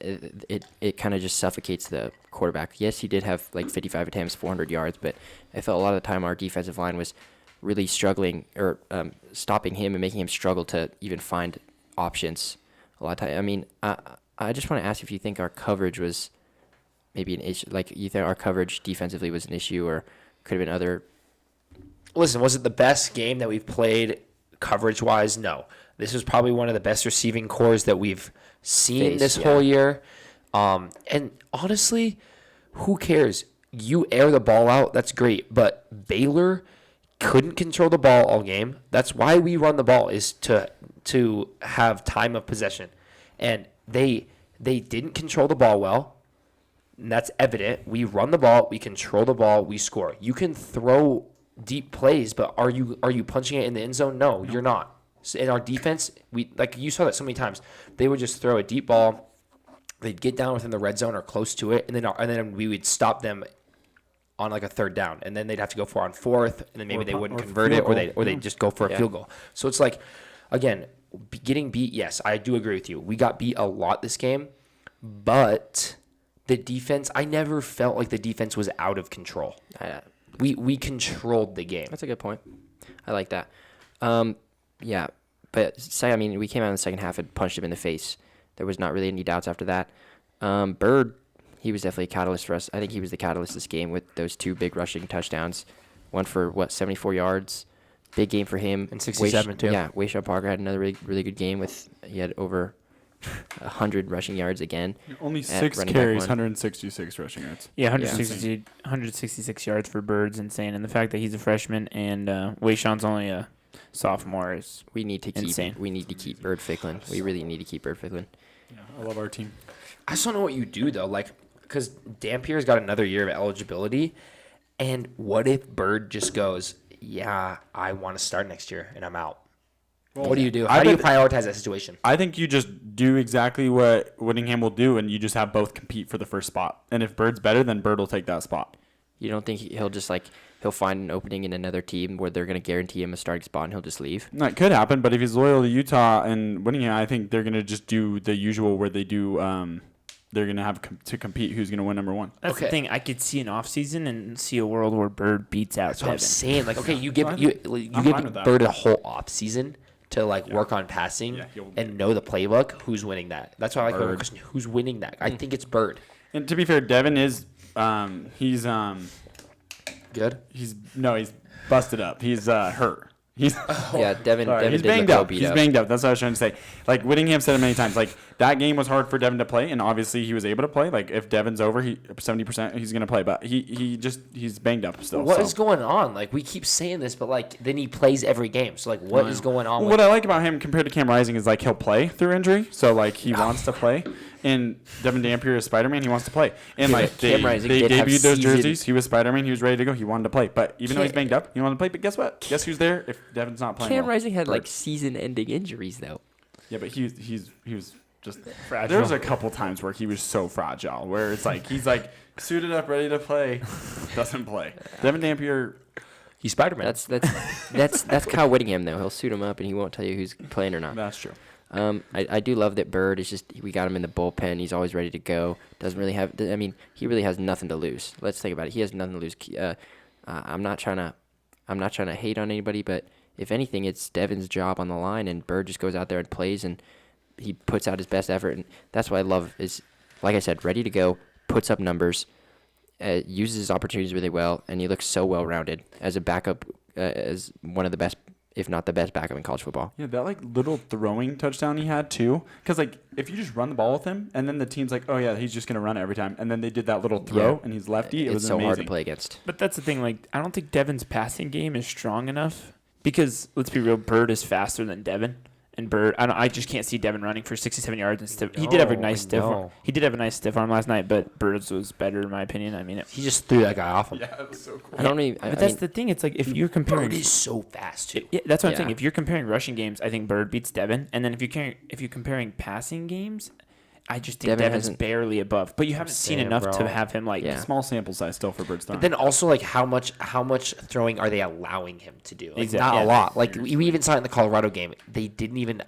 It kind of just suffocates the quarterback. Yes, he did have like 55 attempts, 400 yards, but I felt a lot of the time our defensive line was really struggling or stopping him and making him struggle to even find options a lot of time. I mean, I just want to ask if you think our coverage was maybe an issue. Like, you think our coverage defensively was an issue, or could have been other. Listen, was it the best game that we've played coverage-wise? No. This was probably one of the best receiving cores that we've seen this whole year. And honestly, who cares? You air the ball out, that's great. But Baylor couldn't control the ball all game. That's why we run the ball, is to have time of possession. And they didn't control the ball well. And that's evident. We run the ball, we control the ball, we score. You can throw deep plays, but are you punching it in the end zone? No, you're not. So in our defense, you saw that so many times. They would just throw a deep ball, they'd get down within the red zone or close to it, and then we would stop them on like a third down, and then they'd have to go for on fourth, and then maybe they wouldn't convert it, or they'd just go for a field goal. So it's like, again, getting beat. Yes, I do agree with you. We got beat a lot this game, but the defense, I never felt like the defense was out of control. We controlled the game. That's a good point. I like that. Yeah, but we came out in the second half and punched him in the face. There was not really any doubts after that. Bird, he was definitely a catalyst for us. I think he was the catalyst this game with those 2 big rushing touchdowns. One for 74 yards. Big game for him. And 67 too. Yeah, Wayshawn Parker had another really, really good game he had over 100 rushing yards again. Only 6 carries, 166 rushing yards. Yeah, 166 yards for Bird's insane. And the fact that he's a freshman and Wayshawn's only a sophomore is insane. We need to keep Bird Ficklin. We really need to keep Bird Ficklin. Yeah, I love our team. I just don't know what you do, though. Like, because Dampier's got another year of eligibility, and what if Bird just goes, yeah, I want to start next year, and I'm out? Well, what do you do? How do you prioritize that situation? I think you just do exactly what Whittingham will do, and you just have both compete for the first spot. And if Bird's better, then Bird will take that spot. You don't think he'll just, like, he'll find an opening in another team where they're going to guarantee him a starting spot and he'll just leave. That could happen, but if he's loyal to Utah and winning it, I think they're going to just do the usual where they do. They're going to have to compete who's going to win number one. That's the thing. I could see an off season and see a world where Bird beats out That's what Devin. I'm saying. Like, okay, you give I'm fine with that. Bird a whole off season to work on passing and know the playbook. Who's winning that? That's why I like the question. Who's winning that? I think it's Bird. And to be fair, Devin is he's Good. he's busted up. He's hurt. He's Yeah, Devin. sorry, Devin he's did banged look real up. beat He's up. banged up. That's what I was trying to say. Like Whittingham said it many times. Like that game was hard for Devin to play, and obviously he was able to play. Like if Devin's over, 70% he's gonna play, but he's banged up still. What is going on? Like we keep saying this, but like then he plays every game. So like, what is going on? What I like about him compared to Cam Rising is like he'll play through injury, so like he wants to play. And Devin Dampier is Spider-Man. He wants to play. And like they Cam Rising did have debuted those season- jerseys. He was Spider-Man. He was ready to go. He wanted to play. But even though he's banged up, he wanted to play. But guess what? Guess who's there if Devin's not playing? Cam well? Rising had Bird. like season-ending injuries though. Yeah, but he was just Fragile. There was a couple times where he was so fragile, where it's like he's like suited up, ready to play, doesn't play. Devin Dampier, He's Spider-Man. That's Kyle Whittingham though. He'll suit him up and he won't tell you who's playing or not. that's true. I do love that Bird is just we got him in the bullpen. He's always ready to go. Doesn't really have. I mean, he really has nothing to lose. Let's think about it. He has nothing to lose. I'm not trying to hate on anybody, but if anything, it's Devin's job on the line, and Bird just goes out there and plays, and he puts out his best effort, and that's what I love. Is like I said, ready to go, puts up numbers, uses his opportunities really well, and he looks so well rounded as a backup, as one of the best, if not the best backup in college football. Yeah, that like little throwing touchdown he had too. Because like if you just run the ball with him, and then the team's like, oh yeah, he's just gonna run it every time, and then they did that little throw, Yeah. and he's lefty. It It's was so amazing. hard to play against. But that's the thing. Like, I don't think Devin's passing game is strong enough because let's be real, Bird is faster than Devin. And Bird, I just can't see Devin running for 67 yards and stiff. He did have a nice stiff arm. know. He did have a nice stiff arm last night, but Bird's was better in my opinion. I mean, he just threw that guy off him. Yeah, it was so cool. I don't even. but that's the thing. It's like if you're comparing, Bird is so fast too. yeah, that's what I'm Yeah. saying. If you're comparing rushing games, I think Bird beats Devin. And then if you're comparing passing games, I just think Devin Devin's hasn't- barely above. But you haven't seen saying, enough bro. to have him like. Yeah. Small sample size still for Bird's throwing. But then also like how much throwing are they allowing him to do? Like Exactly, not yeah. a lot. Like we even saw it in the Colorado game. They didn't even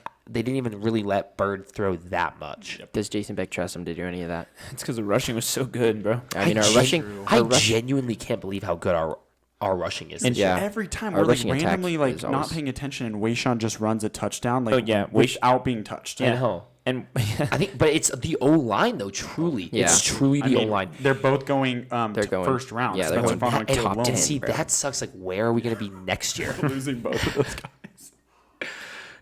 really let Bird throw that much. Does Jason Beck trust him to do any of that? It's because the rushing was so good, bro. I mean, our rushing. Genuinely can't believe how good our rushing is. And Yeah. every time Our we're like rushing attack randomly like is not always- paying attention, and Wayshawn just runs a touchdown like Waish- without being touched. I know. And I think, but it's the O line though. Truly, Yeah. it's truly I the mean, O line. they're both going, They're going- first round. yeah, they're Spencer going Farmer and Caleb top Williams. 10. See, bro. that sucks. Like, where are we gonna be next year? Losing both of those guys.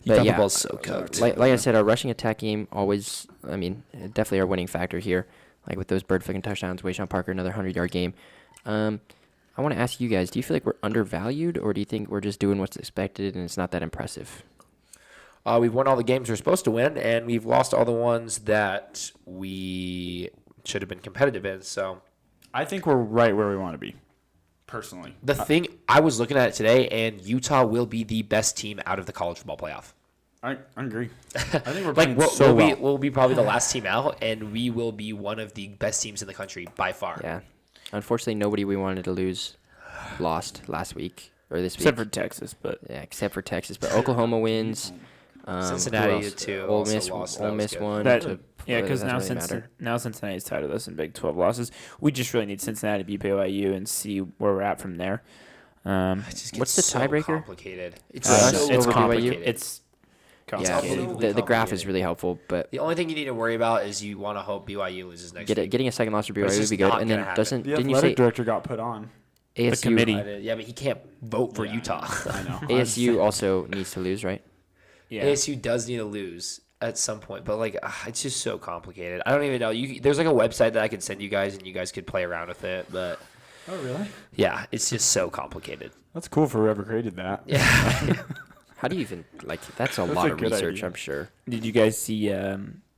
But yeah, Football's so cooked. like I said, our rushing attack game always. I mean, definitely our winning factor here. Like with those Bird flicking touchdowns, Wayshawn Parker another 100-yard game. I want to ask you guys: do you feel like we're undervalued, or do you think we're just doing what's expected and it's not that impressive? We've won all the games we're supposed to win, and we've lost all the ones that we should have been competitive in. So I think we're right where we want to be, personally. the thing I was looking at it today, and Utah will be the best team out of the college football playoff. I agree. I think we're Like playing so well. we'll be probably the last team out, and we will be one of the best teams in the country by far. Yeah. Unfortunately, nobody we wanted to lose lost last week or this except week. for Texas, but Yeah, except for Texas. But Oklahoma wins. Cincinnati who else? too. Ole also Miss, lost. Ole That was Miss good. won. that to- yeah, because doesn't really matter. now Cincinnati's tied with us in Big 12 losses. We just really need Cincinnati to beat BYU and see where we're at from there. It just What's gets the tiebreaker? Complicated. It's For us, so it's over BYU? complicated. It's Yeah, complicated. the graph is really helpful, but The only thing you need to worry about is you want to hope BYU loses next week. getting a second loss for But it's BYU would just be good. not And gonna then happen. doesn't The didn't you athletic say director got put on. ASU? committee. Yeah, but he can't vote for Yeah, Utah. I know. ASU also needs to lose, right? Yeah. ASU does need to lose at some point, but like it's just so complicated. I don't even know. There's like a website that I could send you guys, and you guys could play around with it. But Oh, really? yeah, it's just so complicated. That's cool for whoever created that. Yeah, How do you even like? That's a That's lot a of good research, idea. I'm sure. Did you guys see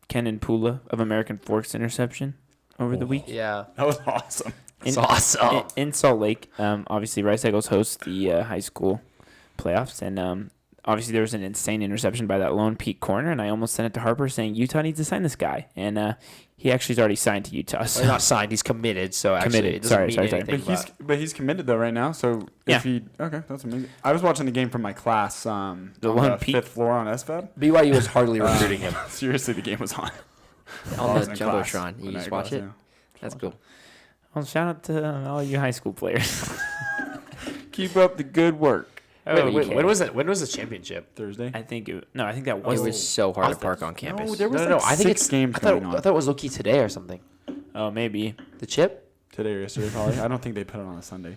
Kenan Pula of American Forks interception over the week? yeah, That was awesome. it's awesome. In Salt Lake, obviously Rice Eagles host the high school playoffs, and obviously there was an insane interception by that lone peak corner, and I almost sent it to Harper saying Utah needs to sign this guy, and he actually is already signed to Utah. So. Well, not signed. He's committed. So actually, Committed. it doesn't Sorry, mean sorry. anything. But he's committed though right now. So Yeah. if he that's amazing. I was watching the game from my class. On Lone the peak. 5th floor on SFAB. BYU was hardly recruiting him. Seriously, the game was on. I On was the in class. Jumbotron. You When just I watch was, it? yeah. That's cool. Well, shout out to all you high school players. Keep up the good work. Wait, when was it? When was the championship? Thursday. I think I think that It was. was so hard to park on campus. No, there was No, like I think 6 it's games I thought, going on I thought it was low-key today or something. Oh, maybe. The chip? today or yesterday. Probably. I don't think they put it on a Sunday.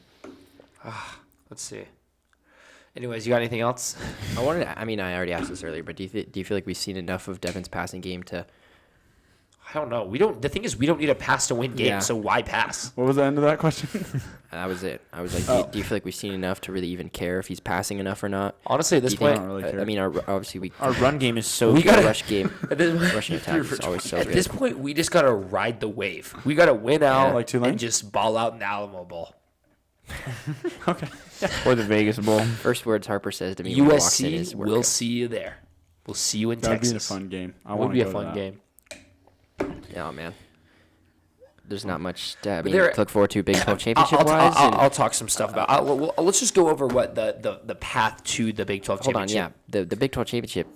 Let's see. Anyways, you got anything else? I already asked this earlier, but do you feel like we've seen enough of Devin's passing game to? I don't know. We don't. The thing is, we don't need a pass to win games. Yeah. So why pass? What was the end of that question? That was it. I was like, do you feel like we've seen enough to really even care if he's passing enough or not? Honestly, at this Do you point, think- I don't really care. I mean, obviously Our run game is so We good. gotta- rush game, at this, rushing attack is always so at good. this point, we just gotta ride the wave. We gotta win out Like Tulane? and just ball out in the Alamo Bowl. Okay. Or the Vegas Bowl. First words Harper says to me when he walks in USC, is, we'll see you there. We'll see you in That'd be a Texas. fun game. I Would want be to a go fun to that. game. Yeah, man. There's not much to there- look forward to Big 12 championship wise. I'll talk some stuff about. Let's just go over what the path to the Big 12 Hold on, championship. yeah. The Big 12 championship,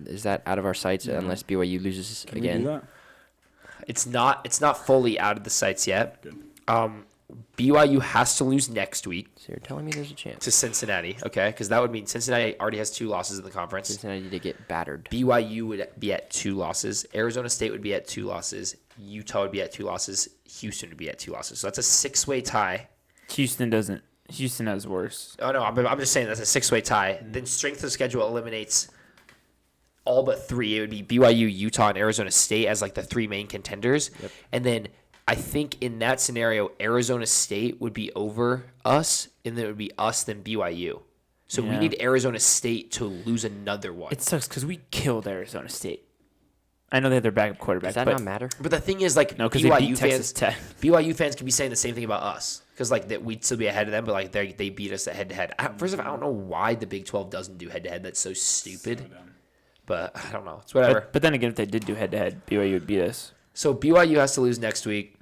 is that out of our sights unless BYU loses Can we do again? that? It's not fully out of the sights yet. BYU has to lose next week So you're telling me there's a chance to Cincinnati, okay? Because that would mean Cincinnati already has 2 losses in the conference. Cincinnati to get battered. BYU would be at 2 losses. Arizona State would be at 2 losses. Utah would be at 2 losses. Houston would be at 2 losses. So that's a 6-way tie. Houston doesn't. Houston has worse. Oh no, I'm just saying that's a 6-way tie. Then strength of schedule eliminates all but 3. It would be BYU, Utah, and Arizona State as like the 3 main contenders. Yep. And then I think in that scenario, Arizona State would be over us, and then it would be us then BYU. So we Yeah. need Arizona State to lose another one. It sucks because we killed Arizona State. I know they have their backup quarterback, Does that but not matter? But the thing is, like no, because they BYU beat Texas fans, Tech. BYU fans could be saying the same thing about us because like that we'd still be ahead of them, but like they beat us at head to head. First of all, I don't know why the Big 12 doesn't do head to head. That's so stupid. But I don't know. It's whatever. But then again, if they did do head to head, BYU would beat us. So BYU has to lose next week,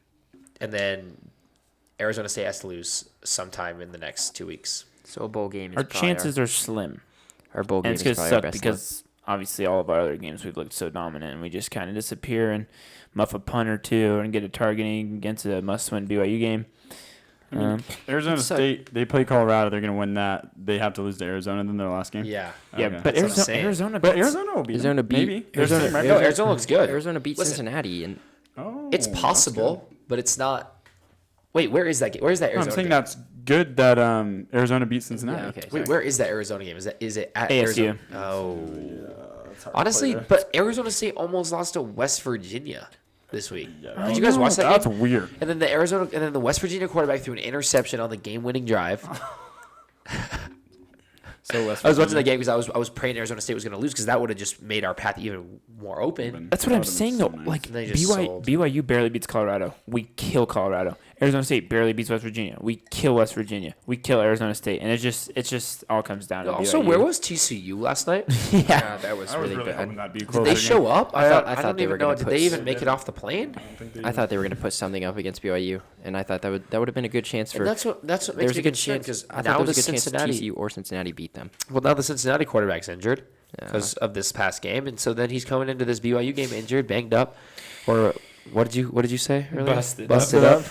and then Arizona State has to lose sometime in the next 2 weeks. So a bowl game is Our probably chances are slim, our bowl game and it's is going to probably our suck best because obviously all of our other games we've looked so dominant, and we just kind of disappear and muff a punt or two and get a targeting against a must-win BYU game. Arizona It's, State, they play Colorado. They're going to win that. They have to lose to Arizona in their last game. Yeah. Yeah, Okay. but That's what I'm saying. Arizona, But Arizona will beat them. Arizona beat- Maybe. Arizona- They're the same No, record. Arizona looks good. Arizona beat Listen. Cincinnati, and Oh, It's that's possible, but it's not. Wait, where is that game? Where is that good. No, Arizona I'm saying game? that's good that Arizona beat Cincinnati. Yeah, okay. Wait, where is that Arizona game? Is it at ASU. Arizona? Oh. It's hard to Honestly, play there. but Arizona State almost lost to West Virginia this week. Yeah, Did you guys watch that That's game? weird. And then the West Virginia quarterback threw an interception on the game-winning drive. So West I was watching Virginia. that game because I was praying Arizona State was going to lose because that would have just made our path even more open. That's what That I'm would've been saying, so though. nice. Like, They just sold. BYU barely beats Colorado. We kill Colorado. Arizona State barely beats West Virginia. We kill West Virginia. We kill Arizona State. And it just all comes down to Also, BYU. where was TCU last night? Yeah. that was I was really really bad. hoping that'd be a Did closer they game. show up? I thought don't they were even know. gonna Did put they even some- make it off the plane? I don't think they I thought they were going to put something up against BYU, and I thought that would have been a good chance for. And that's what there makes was me a good concerned chance. because I thought now there the was a good chance Cincinnati. TCU or Cincinnati beat them. Well, now the Cincinnati quarterback's injured Yeah. because of this past game, and so then he's coming into this BYU game injured, banged up, or what did you say earlier? Busted up.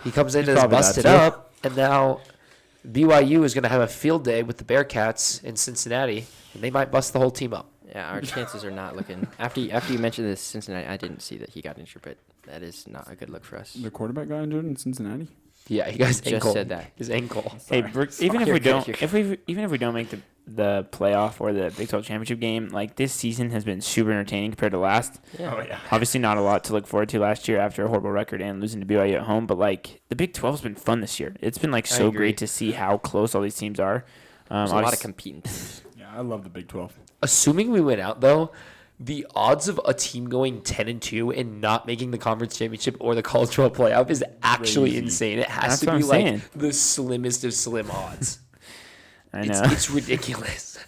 He comes into this probably that busted too. up, and now BYU is going to have a field day with the Bearcats in Cincinnati, and they might bust the whole team up. Yeah, our chances are not looking. After you mentioned this Cincinnati, I didn't see that he got injured, but that is not a good look for us. The quarterback got injured in Cincinnati. Yeah, he got his Just ankle. said that. His ankle. Hey, Brooke, even if You're we good, don't, you're even if we don't make the playoff or the Big 12 championship game, like this season has been super entertaining compared to last. Yeah. Oh yeah. Obviously, not a lot to look forward to last year after a horrible record and losing to BYU at home. But like the Big 12's been fun this year. It's been like so agree. great to see how close all these teams are. There's a lot of obviously- competing teams. Yeah, I love the Big 12. Assuming we win out though, the odds of a team going 10-2 and not making the conference championship or the college football playoff is actually Crazy. insane. It has That's to what be I'm like saying. the slimmest of slim odds. I know. It's ridiculous.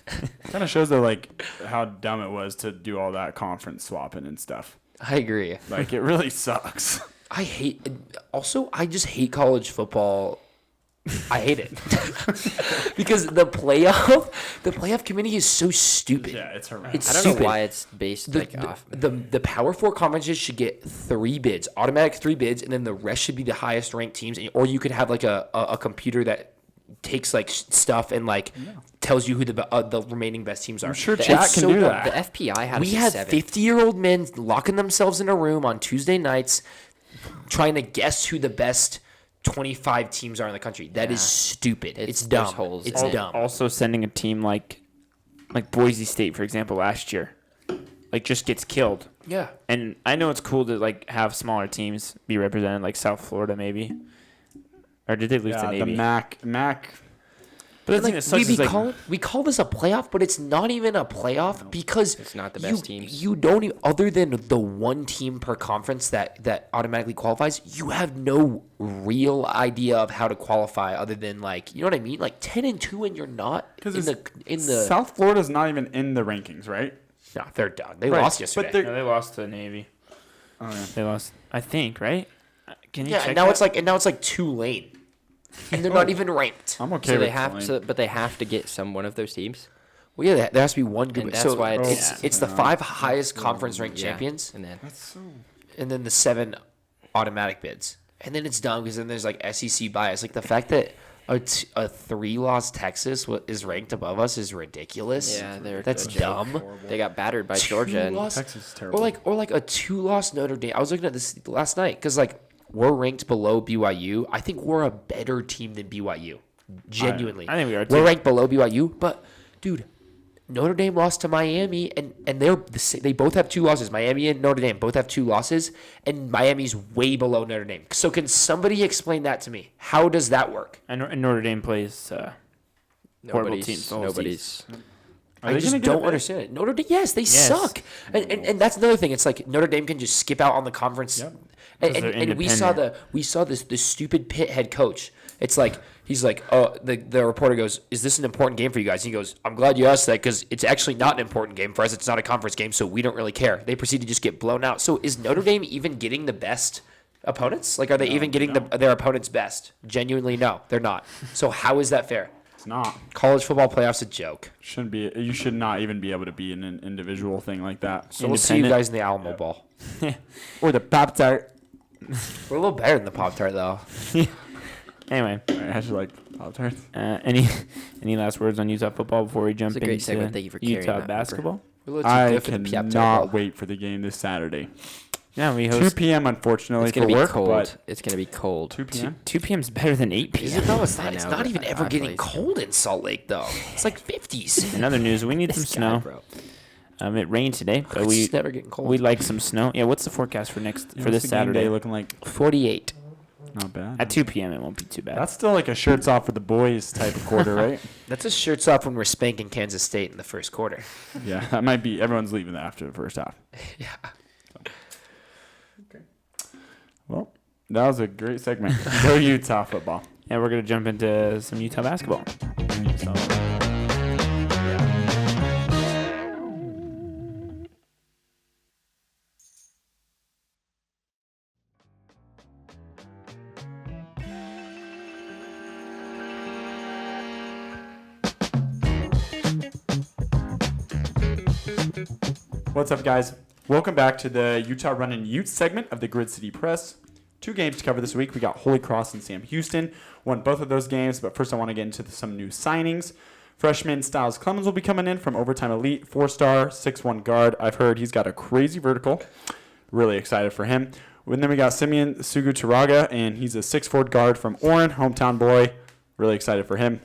Kind of shows though, like how dumb it was to do all that conference swapping and stuff. I agree. Like it really sucks. I just hate college football. I hate it because the playoff committee is so stupid. Yeah, it's horrendous. It's I don't stupid. know why it's based off. The Power Four conferences should get 3 bids, automatic 3 bids, and then the rest should be the highest ranked teams. Or you could have like a computer that takes like stuff and like tells you who the remaining best teams are. I'm sure That's chat can so do dumb. that. The FPI had We had 50-year-old men locking themselves in a room on Tuesday nights trying to guess who the best 25 teams are in the country. That is stupid. It's there's dumb. holes It's in it. dumb. Also sending a team like Boise State, for example, last year, like just gets killed. Yeah. And I know it's cool to like have smaller teams be represented, like South Florida maybe. Or did they lose to Yeah, Navy? the Mac. But the thing that sucks is like, we call this a playoff, but it's not even a playoff because It's not the best teams. You don't even, other than the one team per conference that automatically qualifies, you have no real idea of how to qualify other than like, you know what I mean? Like 10-2 and you're not in the South Florida's not even in the rankings, right? No, they're done. They Right, lost but yesterday. they're- no, they lost to Navy. Oh yeah. They lost, I think, right? Can you Yeah, check and now that? it's like Tulane. And they're not even ranked. I'm okay So with they have, Tulane. but they have to get one of those teams. Well, yeah, there has to be one good. And that's so why it's the 5 highest conference ranked Yeah. champions, And then That's so. and then the 7 automatic bids, and then it's dumb because then there's like SEC bias. Like the fact that a 3-loss Texas is ranked above us is ridiculous. yeah, That's a joke. dumb. They got battered by Georgia. And 2-loss Texas is terrible. Or like a 2-loss Notre Dame. I was looking at this last night because like we're ranked below BYU. I think we're a better team than BYU. Genuinely, I think we are, We're too. ranked below BYU, but dude, Notre Dame lost to Miami, and they both have 2 losses. Miami and Notre Dame both have 2 losses, and Miami's way below Notre Dame. So can somebody explain that to me? How does that work? And Notre Dame plays horrible teams. the whole Nobody's. season. Are I they just gonna get a don't bid? understand it. Notre Dame, yes, they suck, and that's another thing. It's like Notre Dame can just skip out on the conference, Yep. and, 'Cause they're and independent. we saw this stupid Pitt head coach. It's like he's like, oh, the reporter goes, "Is this an important game for you guys?" He goes, "I'm glad you asked that because it's actually not an important game for us. It's not a conference game, so we don't really care." They proceed to just get blown out. So is Notre Dame even getting the best opponents? Like, are they even getting their opponents' best? Genuinely, no, they're not. So how is that fair? It's not. College football playoffs a joke. Shouldn't be. You should not even be able to be in an individual thing like that. So we'll see you Independent. guys in the Alamo Bowl. Or the Pop Tart. We're a little better than the Pop Tart though. Anyway, I should like Pop Tarts. any last words on Utah football before we jump It's a great into segment. Thank you for carrying Utah that over. basketball? We're a little too I good for the Pop Tart cannot Bowl. wait for the game this Saturday. Yeah, we 2 host p.m. unfortunately It's gonna for be work, cold. but It's gonna be cold. 2 p.m. 2 p.m. is better than 8 Is p.m. it? No, it's I not. It's know, not but even I- ever I getting play- cold in Salt Lake though. It's like 50s. In other news, we need some This guy, snow. bro. It rained today, but It's we just never getting cold. we like some snow. Yeah, what's the forecast for What's this the game Saturday? day looking like? 48. Not bad. At 2 p.m. it won't be too bad. That's still like a shirts off for the boys type of quarter, right? That's a shirts off when we're spanking Kansas State in the first quarter. Yeah, that might be. Everyone's leaving after the first half. Yeah. Well, that was a great segment. Go Utah football. Yeah, we're gonna jump into some Utah basketball. So, what's up, guys? Welcome back to the Utah Runnin' Utes segment of the Grid City Press. 2 games to cover this week. We got Holy Cross and Sam Houston. Won both of those games, but first I want to get into some new signings. Freshman Styles Clemens will be coming in from Overtime Elite, 4-star, 6'1" guard. I've heard he's got a crazy vertical. Really excited for him. And then we got Simeon Suguturaga, and he's a 6'4" guard from Orem, hometown boy. Really excited for him.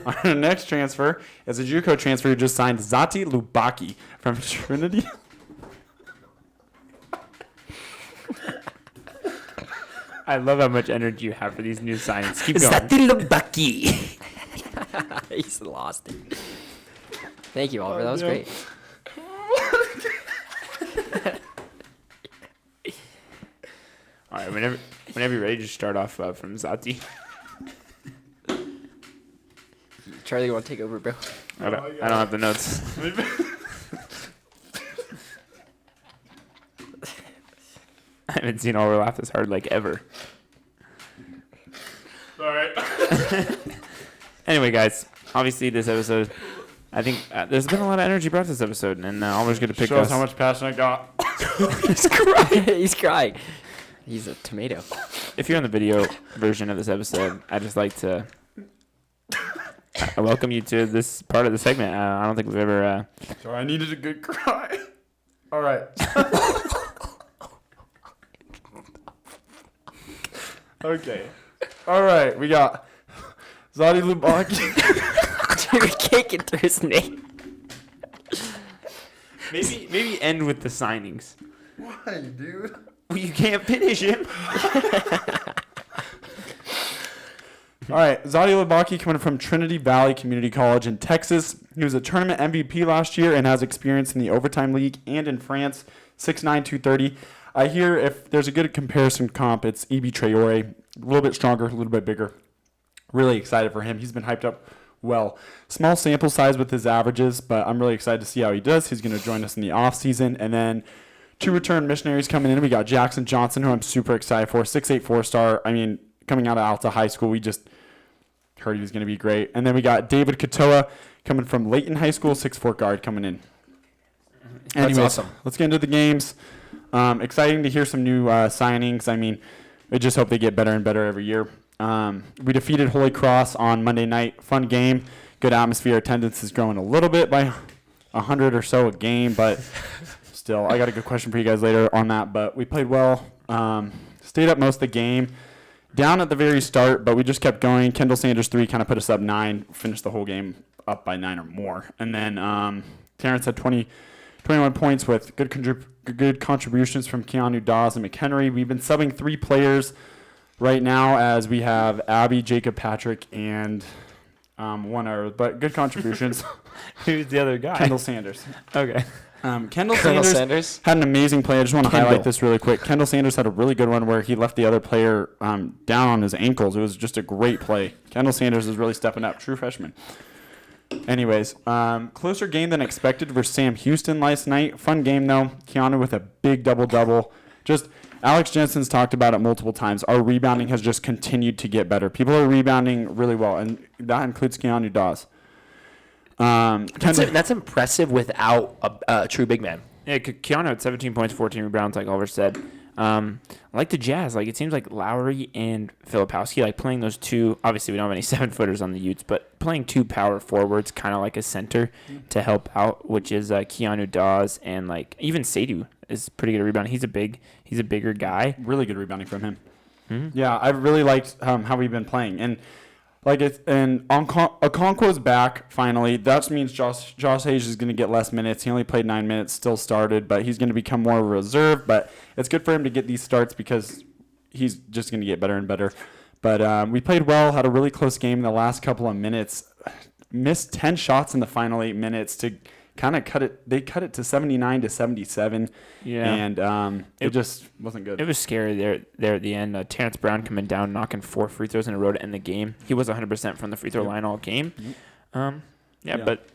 Our next transfer is a JUCO transfer who just signed Zati Lubaki from Trinity. I love how much energy you have for these new signings. Keep going. Zatilabaki. He's lost it. Thank you, Oliver. That was yeah. great. All right, whenever you're ready, just start off from Zati. Charlie, you want to take over, bro? I don't have the notes. I haven't seen Oliver laugh this hard like ever. All right. Anyway, guys, obviously this episode, I think there's been a lot of energy brought to this episode, and Oliver's going to pick Shows us. how much passion I got. He's crying. He's crying. He's a tomato. If you're on the video version of this episode, I'd just like to welcome you to this part of the segment. I don't think we've ever... So I needed a good cry. All right. Okay. All right. We got Zadi Lubaki. Dude, kicking through his name. Maybe end with the signings. Why, dude? Well, you can't finish him. All right, Zadi Lubaki coming from Trinity Valley Community College in Texas. He was a tournament MVP last year and has experience in the overtime league and in France. 6'9", 230. I hear if there's a good comparison comp, it's E.B. Traore. A little bit stronger, a little bit bigger. Really excited for him. He's been hyped up well. Small sample size with his averages, but I'm really excited to see how he does. He's going to join us in the offseason. And then 2 return missionaries coming in. We got Jackson Johnson, who I'm super excited for. 6'8", 4-star. I mean, coming out of Alta High School, we just heard he was going to be great. And then we got David Katoa coming from Layton High School, 6'4" guard coming in. Anyways, awesome. Let's get into the games. Exciting to hear some new signings. I mean, I just hope they get better and better every year. We defeated Holy Cross on Monday night. Fun game. Good atmosphere. Attendance is growing a little bit by 100 or so a game, but still, I got a good question for you guys later on that. But we played well. Stayed up most of the game. Down at the very start, but we just kept going. Kendall Sanders 3 kind of put us up 9. Finished the whole game up by 9 or more. And then Terrence had 21 points with good contributions from Keanu Dawes and McHenry. We've been subbing 3 players right now as we have Abby, Jacob Patrick, and one other, but good contributions. Who's the other guy? Kendall Sanders. Okay. Kendall Colonel Sanders had an amazing play. I just want to Kendall. highlight this really quick. Kendall Sanders had a really good one where he left the other player down on his ankles. It was just a great play. Kendall Sanders is really stepping up. True freshman. Anyways, closer game than expected versus Sam Houston last night. Fun game, though. Keanu with a big double-double. Just Alex Jensen's talked about it multiple times. Our rebounding has just continued to get better. People are rebounding really well, and that includes Keanu Dawes. That's impressive without a true big man. Yeah, Keanu had 17 points, 14 rebounds, like Oliver said. I like the Jazz. Like, it seems like Lowry and Filipowski, like playing those two. Obviously, we don't have any 7-footers on the Utes, but playing 2 power forwards, kind of like a center to help out, which is Keanu Dawes and like even Sadhu is pretty good at rebounding. He's a bigger guy. Really good rebounding from him. Mm-hmm. Yeah, I really liked how we've been playing, and Okonkwo's back finally. That means Josh Hayes is going to get less minutes. He only played 9 minutes, still started, but he's going to become more of a reserve. But it's good for him to get these starts because he's just going to get better and better. But we played well, had a really close game in the last couple of minutes. Missed 10 shots in the final 8 minutes to kind of cut it. They cut it to 79 to 77. Yeah. And it just wasn't good. It was scary there at the end. Terrence Brown coming down, knocking 4 free throws in a row to end the game. He was 100% from the free throw line all game. Yeah. But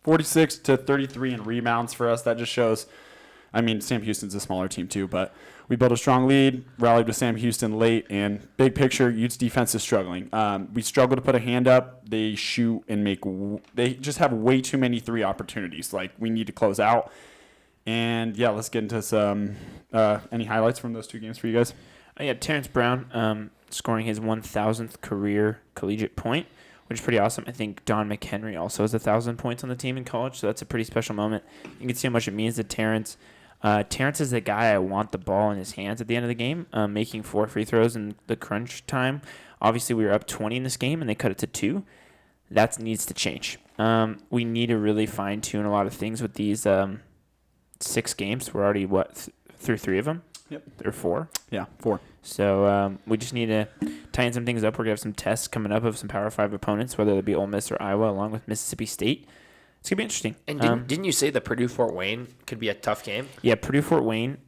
46 to 33 in rebounds for us. That just shows. I mean, Sam Houston's a smaller team too, but we built a strong lead, rallied with Sam Houston late, and big picture, Utes defense is struggling. We struggle to put a hand up. They shoot and they just have way too many 3 opportunities. Like, we need to close out. And, yeah, let's get into some any highlights from those 2 games for you guys. yeah, Terrence Brown scoring his 1,000th career collegiate point, which is pretty awesome. I think Don McHenry also has 1,000 points on the team in college, so that's a pretty special moment. You can see how much it means to Terrence. Terrence is the guy I want the ball in his hands at the end of the game, making 4 free throws in the crunch time. Obviously, we were up 20 in this game, and they cut it to 2. That needs to change. We need to really fine-tune a lot of things with these 6 games. We're already, through 3 of them? Yep. Or 4? Yeah, 4. So we just need to tighten some things up. We're going to have some tests coming up of some Power 5 opponents, whether it be Ole Miss or Iowa, along with Mississippi State. It's going to be interesting. And didn't you say the Purdue-Fort Wayne could be a tough game? Yeah, Purdue-Fort Wayne,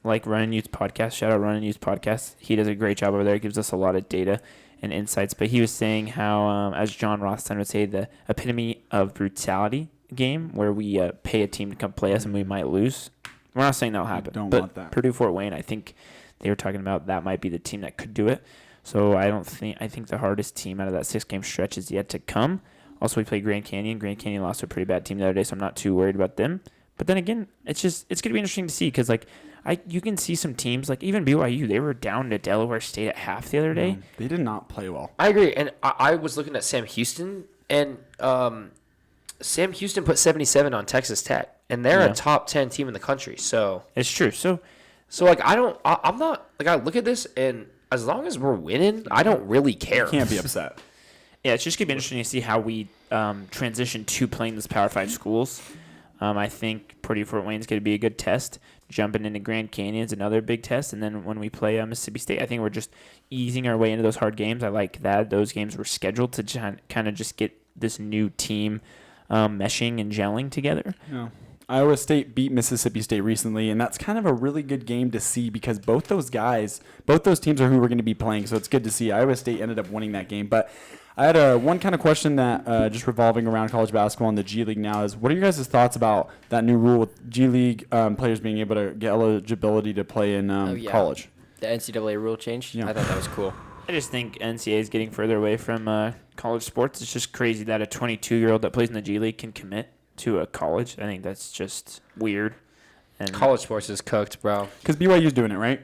like Running Utes Podcast. Shout out Running Utes Podcast. He does a great job over there. He gives us a lot of data and insights. But he was saying how, as John Rothstein would say, the epitome of brutality game where we pay a team to come play us and we might lose. We're not saying that'll happen. Don't but want that. Purdue Fort Wayne, I think they were talking about that might be the team that could do it. So I think the hardest team out of that 6-game stretch is yet to come. Also, we played Grand Canyon. Grand Canyon lost to a pretty bad team the other day, so I'm not too worried about them. But then again, it's going to be interesting to see because, like, you can see some teams, like even BYU, they were down to Delaware State at half the other day. They did not play well. I agree. And I was looking at Sam Houston, and Sam Houston put 77 on Texas Tech, and they're a top 10 team in the country. So it's true. So like, I'm not, like, I look at this, and as long as we're winning, I don't really care. You can't be upset. Yeah, it's just going to be interesting to see how we transition to playing those Power 5 schools. I think Purdue Fort Wayne is going to be a good test. Jumping into Grand Canyon is another big test. And then when we play Mississippi State, I think we're just easing our way into those hard games. I like that. Those games were scheduled to kind of just get this new team meshing and gelling together. Yeah. Iowa State beat Mississippi State recently, and that's kind of a really good game to see because both those teams are who we're going to be playing, so it's good to see. Iowa State ended up winning that game. But I had one kind of question that just revolving around college basketball and the G League now is, what are your guys' thoughts about that new rule with G League players being able to get eligibility to play in college? The NCAA rule change? Yeah. I thought that was cool. I just think NCAA is getting further away from college sports. It's just crazy that a 22-year-old that plays in the G League can commit to a college. I think that's just weird. And College sports is cooked, bro. Because BYU's doing it, right?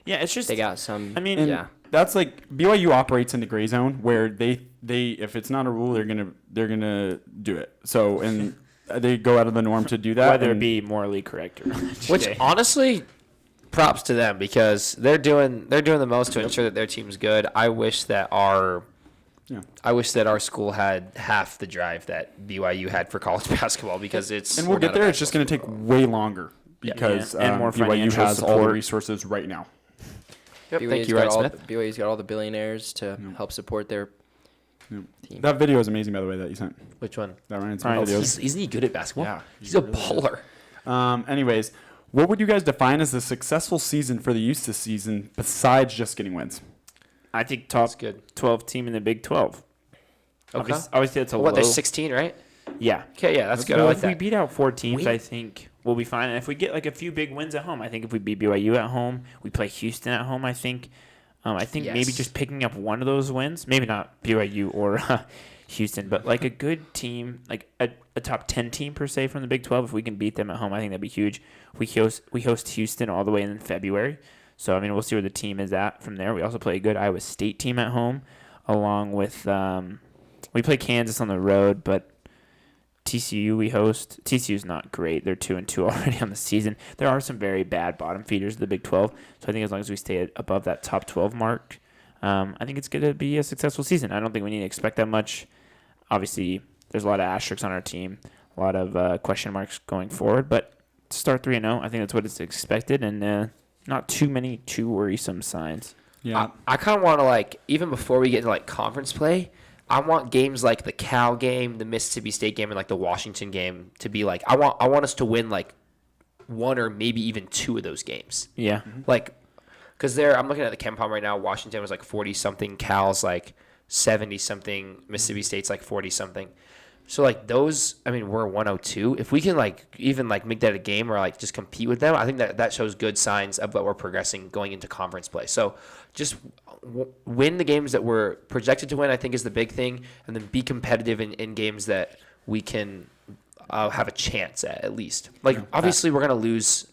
yeah, it's just They got some. I mean, And yeah. that's like BYU operates in the gray zone where they if it's not a rule, they're gonna do it. So and they go out of the norm to do that. whether it and- be morally correct or not. Which today. honestly, props to them because they're doing the most to ensure that their team's good. I wish that our school had half the drive that BYU had for college basketball because it's. and we'll we're get not a there. It's just going to take way longer because Yeah. And more BYU financial has all the support. resources right now. Yep, BYU's thank you, got Ryan all, Smith. BYU's got all the billionaires to help support their Yeah. team. That video is amazing, by the way, that you sent. Which one? That Ryan Ryan Smith video. Isn't he good at basketball? Yeah, he's a baller. Anyways, what would you guys define as a successful season for the Utes this season besides just getting wins? I think top That's good. 12 team in the Big 12. Okay. Obviously, that's a What? low. There's 16, right? Yeah. Okay, yeah, that's good. I Well, like if we that. beat out 4 teams, I think we'll be fine. And if we get like a few big wins at home, I think if we beat BYU at home, we play Houston at home. I think maybe Yes. just picking up one of those wins, maybe not BYU or Houston, but like a good team, like a top 10 team per se from the Big 12. If we can beat them at home, I think that'd be huge. We host Houston all the way in February, so I mean we'll see where the team is at from there. We also play a good Iowa State team at home, along with we play Kansas on the road, but TCU we host. TCU's not great. They're 2-2 already on the season. There are some very bad bottom feeders of the Big 12. So I think as long as we stay above that top 12 mark, I think it's going to be a successful season. I don't think we need to expect that much. Obviously, there's a lot of asterisks on our team, a lot of question marks going forward. But to start 3-0, I think that's what is expected, and not too many too worrisome signs. Yeah. I kind of want to, like, even before we get into like conference play, I want games like the Cal game, the Mississippi State game, and like the Washington game to be like I want us to win like one or maybe even two of those games. Yeah. Like, because I'm looking at the KenPom right now. Washington was like 40-something. Cal's like 70-something. Mississippi State's like 40-something. So, like, those, I mean, we're 102. If we can, like, even, like, make that a game or, like, just compete with them, I think that shows good signs of what we're progressing going into conference play. So, just win the games that we're projected to win, I think, is the big thing, and then be competitive in games that we can have a chance at least. Like, obviously, we're going to lose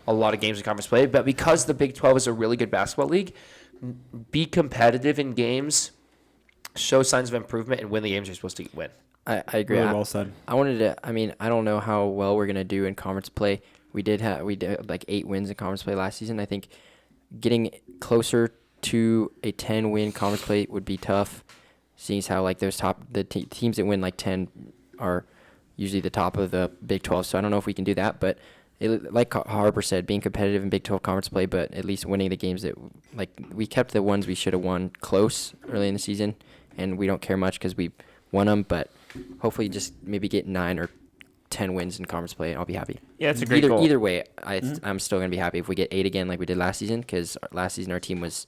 a lot of games in conference play, but because the Big 12 is a really good basketball league, be competitive in games, show signs of improvement, and win the games you're supposed to win. I agree. Really well said. I wanted to. I mean, I don't know how well we're gonna do in conference play. We did like 8 wins in conference play last season. I think getting closer to a 10-win conference play would be tough, seeing as how like those teams that win like 10 are usually the top of the Big 12. So I don't know if we can do that, but like Harper said, being competitive in Big 12 conference play, but at least winning the games that like we kept the ones we should have won close early in the season, and we don't care much because we won them, but hopefully just maybe get 9 or 10 wins in conference play, and I'll be happy. Yeah, it's a great goal. Either way, I'm still going to be happy if we get 8 again like we did last season, because last season our team was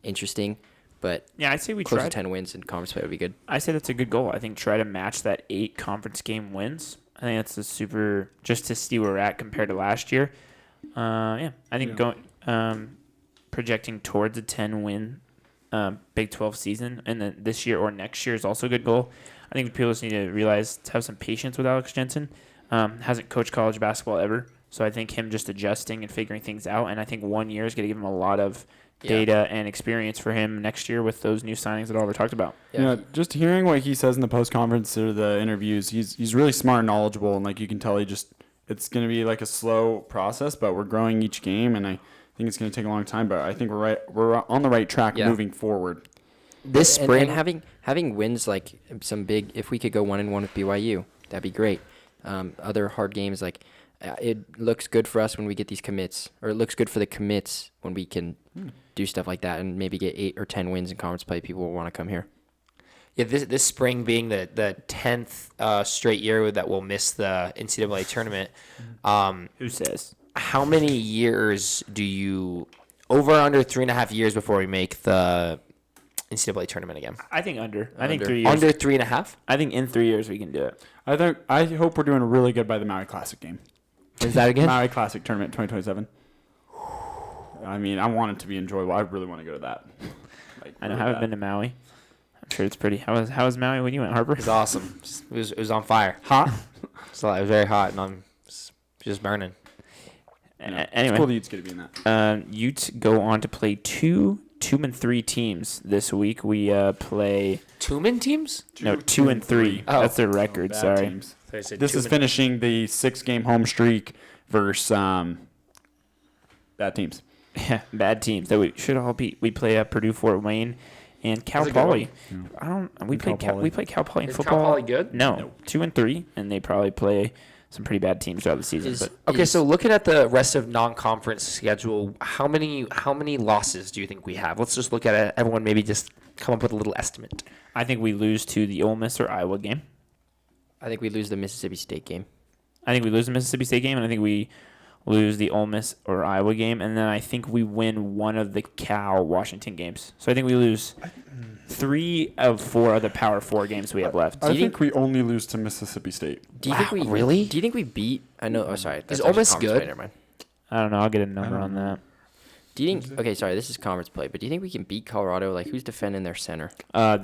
interesting. but Yeah, I'd say we close try to 10 wins in conference play would be good. I say that's a good goal. I think try to match that 8 conference game wins. I think that's a super just to see where we're at compared to last year. I think going projecting towards a 10 win Big 12 season and then this year or next year is also a good goal. I think people just need to realize to have some patience with Alex Jensen. Hasn't coached college basketball ever, so I think him just adjusting and figuring things out. And I think 1 year is going to give him a lot of data and experience for him next year with those new signings that Oliver talked about. Yeah. Just hearing what he says in the post conference or the interviews, he's really smart and knowledgeable, and like you can tell, it's going to be like a slow process, but we're growing each game, and I think it's going to take a long time. But I think we're on the right track moving forward. This spring, and having wins like some big. If we could go 1-1 with BYU, that'd be great. Other hard games like. It looks good for us when we get these commits, or it looks good for the commits when we can do stuff like that and maybe get 8 or 10 wins in conference play. People will want to come here. Yeah, this spring being the 10th straight year that we'll miss the NCAA tournament. Who says? How many years do you over or under 3.5 years before we make the NCAA tournament again? I think under. I think Under. 3 years. Under 3.5? I think in 3 years we can do it. I hope we're doing really good by the Maui Classic game. Is that again? Maui Classic tournament 2027. I mean, I want it to be enjoyable. I really want to go to that. I know. I haven't been to Maui. I'm sure it's pretty. How was Maui when you went, Harper? It was awesome. It was on fire. Hot. So it was very hot, and I'm just burning. Anyway, It's cool that Utes get to be in that. Utes go on to play 2 and 3 teams this week. We play 2-man teams? 2 and 3. Oh. That's their record. Bad Sorry. teams. This is finishing the 6-game home streak versus bad teams. Yeah, bad teams that we should all beat. We play Purdue, Fort Wayne, and Cal That's a good Poly. one. I don't. We play Cal Poly. We play Cal Poly in Is football. Cal Poly good? No, 2 and 3, and they probably play some pretty bad teams throughout the season. But Okay, so looking at the rest of non-conference schedule, how many losses do you think we have? Let's just look at it. Everyone maybe just come up with a little estimate. I think we lose to the Ole Miss or Iowa game. I think we lose the Mississippi State game. I think we lose the Mississippi State game, and I think we lose the Ole Miss or Iowa game, and then I think we win one of the Cal Washington games. So I think we lose 3 of 4 other Power 4 games we have left. I think we only lose to Mississippi State. Do you think we really? Do you think we beat? I know. Oh, sorry. That's Is Ole Miss actually conference good? play, never mind. I don't know. I'll get a number on that. Do you think? Okay, sorry. This is conference play, but do you think we can beat Colorado? Like, who's defending their center? Yeah,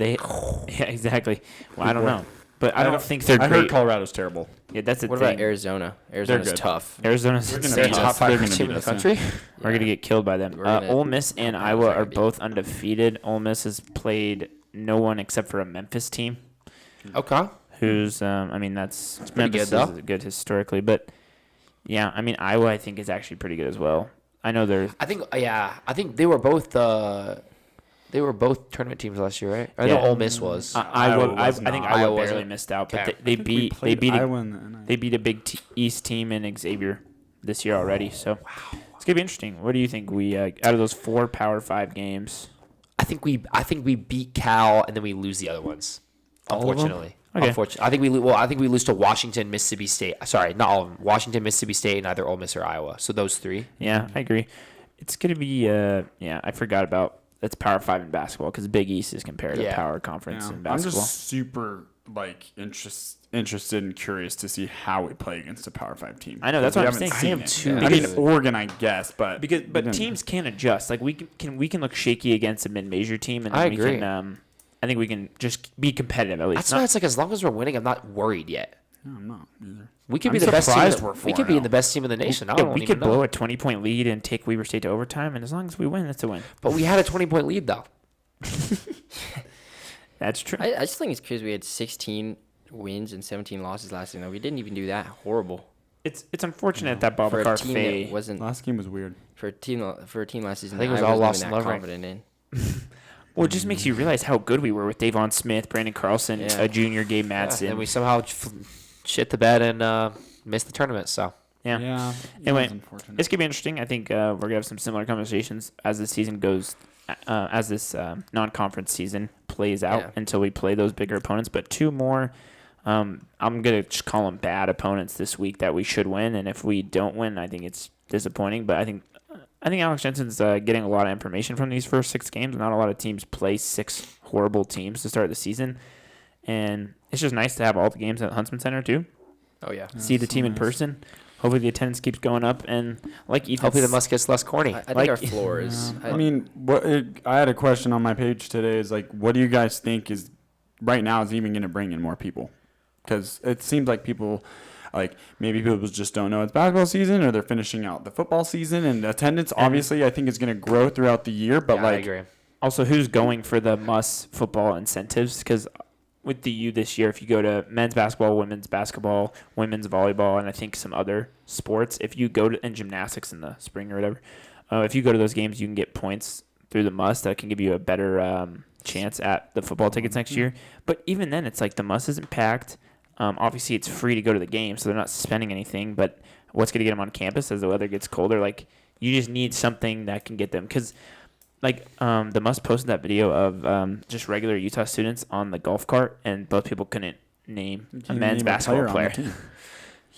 exactly. Well, I don't know, but I don't think they're I great. heard Colorado's terrible. Yeah, that's the What thing. about Arizona? Arizona's good. tough. Arizona's They're gonna They're a beat insane. top us. They're 5 gonna team beat in the us, yeah. country. We're gonna get killed by them. We're gonna- Ole Miss and Ole Iowa Miss are are gonna both undefeated. Ole Miss has played no one except for a Memphis team, Okay. who's I mean that's pretty Memphis good, though. is good historically, but yeah, I mean Iowa I think is actually pretty good as well. I know they're I think they were both tournament teams last year, right? I know Yeah. Ole Miss was. Iowa. I was think not. Iowa Iowa barely wasn't. missed out, but Okay. they beat Iowa and they beat a big East team in Xavier this year already. So it's gonna be interesting. What do you think? We out of those 4 Power 5 games. I think we beat Cal and then we lose the other ones. All of them? Unfortunately. Okay. Unfortunately. I think we lose to Washington, Mississippi State. Sorry, not all of them. Washington, Mississippi State, and either Ole Miss or Iowa. So those 3. Yeah, I agree. It's gonna be I forgot about that's Power 5 in basketball because Big East is compared to Yeah. Power Conference in I'm basketball. just super interested and curious to see how we play against a Power 5 team. I know, that's We what I'm haven't saying. seen I am it. too. I mean, Oregon, I guess, but But teams can adjust. Like we can look shaky against a mid-major team, and then I we agree. can. I think we can just be competitive at least. That's why it's like as long as we're winning, I'm not worried yet. No, I'm not either. We could I'm be the best team. surprised we're We could be 4-0. in the best team in the nation. I Yeah, don't we even could blow know. a 20-point lead and take Weber State to overtime, and as long as we win, that's a win. But we had a 20-point lead though. That's true. I just think it's because we had 16 wins and 17 losses last season. We didn't even do that horrible It's unfortunate that for a Babacar team Faye. that wasn't Last game was weird. for a team last season. I think it that was all wasn't lost even in that love, right? confident in. Well, it just makes you realize how good we were with Davon Smith, Brandon Carlson, Yeah. a junior, Gabe Madsen. And we somehow shit the bed and missed the tournament. So yeah. It Anyway, was unfortunate. It's gonna be interesting. I think we're gonna have some similar conversations as the season goes, as this non-conference season plays out Yeah. until we play those bigger opponents. But 2 more, I'm gonna just call them bad opponents this week that we should win. And if we don't win, I think it's disappointing. But I think I think Alex Jensen's getting a lot of information from these first 6 games. Not a lot of teams play 6 horrible teams to start the season. And it's just nice to have all the games at Huntsman Center, too. Oh, yeah. See the so team in nice. person. Hopefully the attendance keeps going up. And like Ethan, Hopefully the must gets less corny. I think Like- our floor is. I mean, I had a question on my page today. Is like, what do you guys think is right now is even going to bring in more people? Because it seems like people, like maybe people just don't know it's basketball season, or they're finishing out the football season, and attendance obviously I think is going to grow throughout the year. But I like, agree. also who's going for the must football incentives? Because with the U this year, if you go to men's basketball, women's volleyball, and I think some other sports, if you go to and gymnastics in the spring or whatever, if you go to those games, you can get points through the must that can give you a better chance at the football tickets next year. But even then, it's like the must isn't packed. Obviously, it's free to go to the game, so they're not spending anything. But what's going to get them on campus as the weather gets colder? Like, you just need something that can get them. Because, like, the Must posted that video of just regular Utah students on the golf cart, and both people couldn't name a men's basketball player.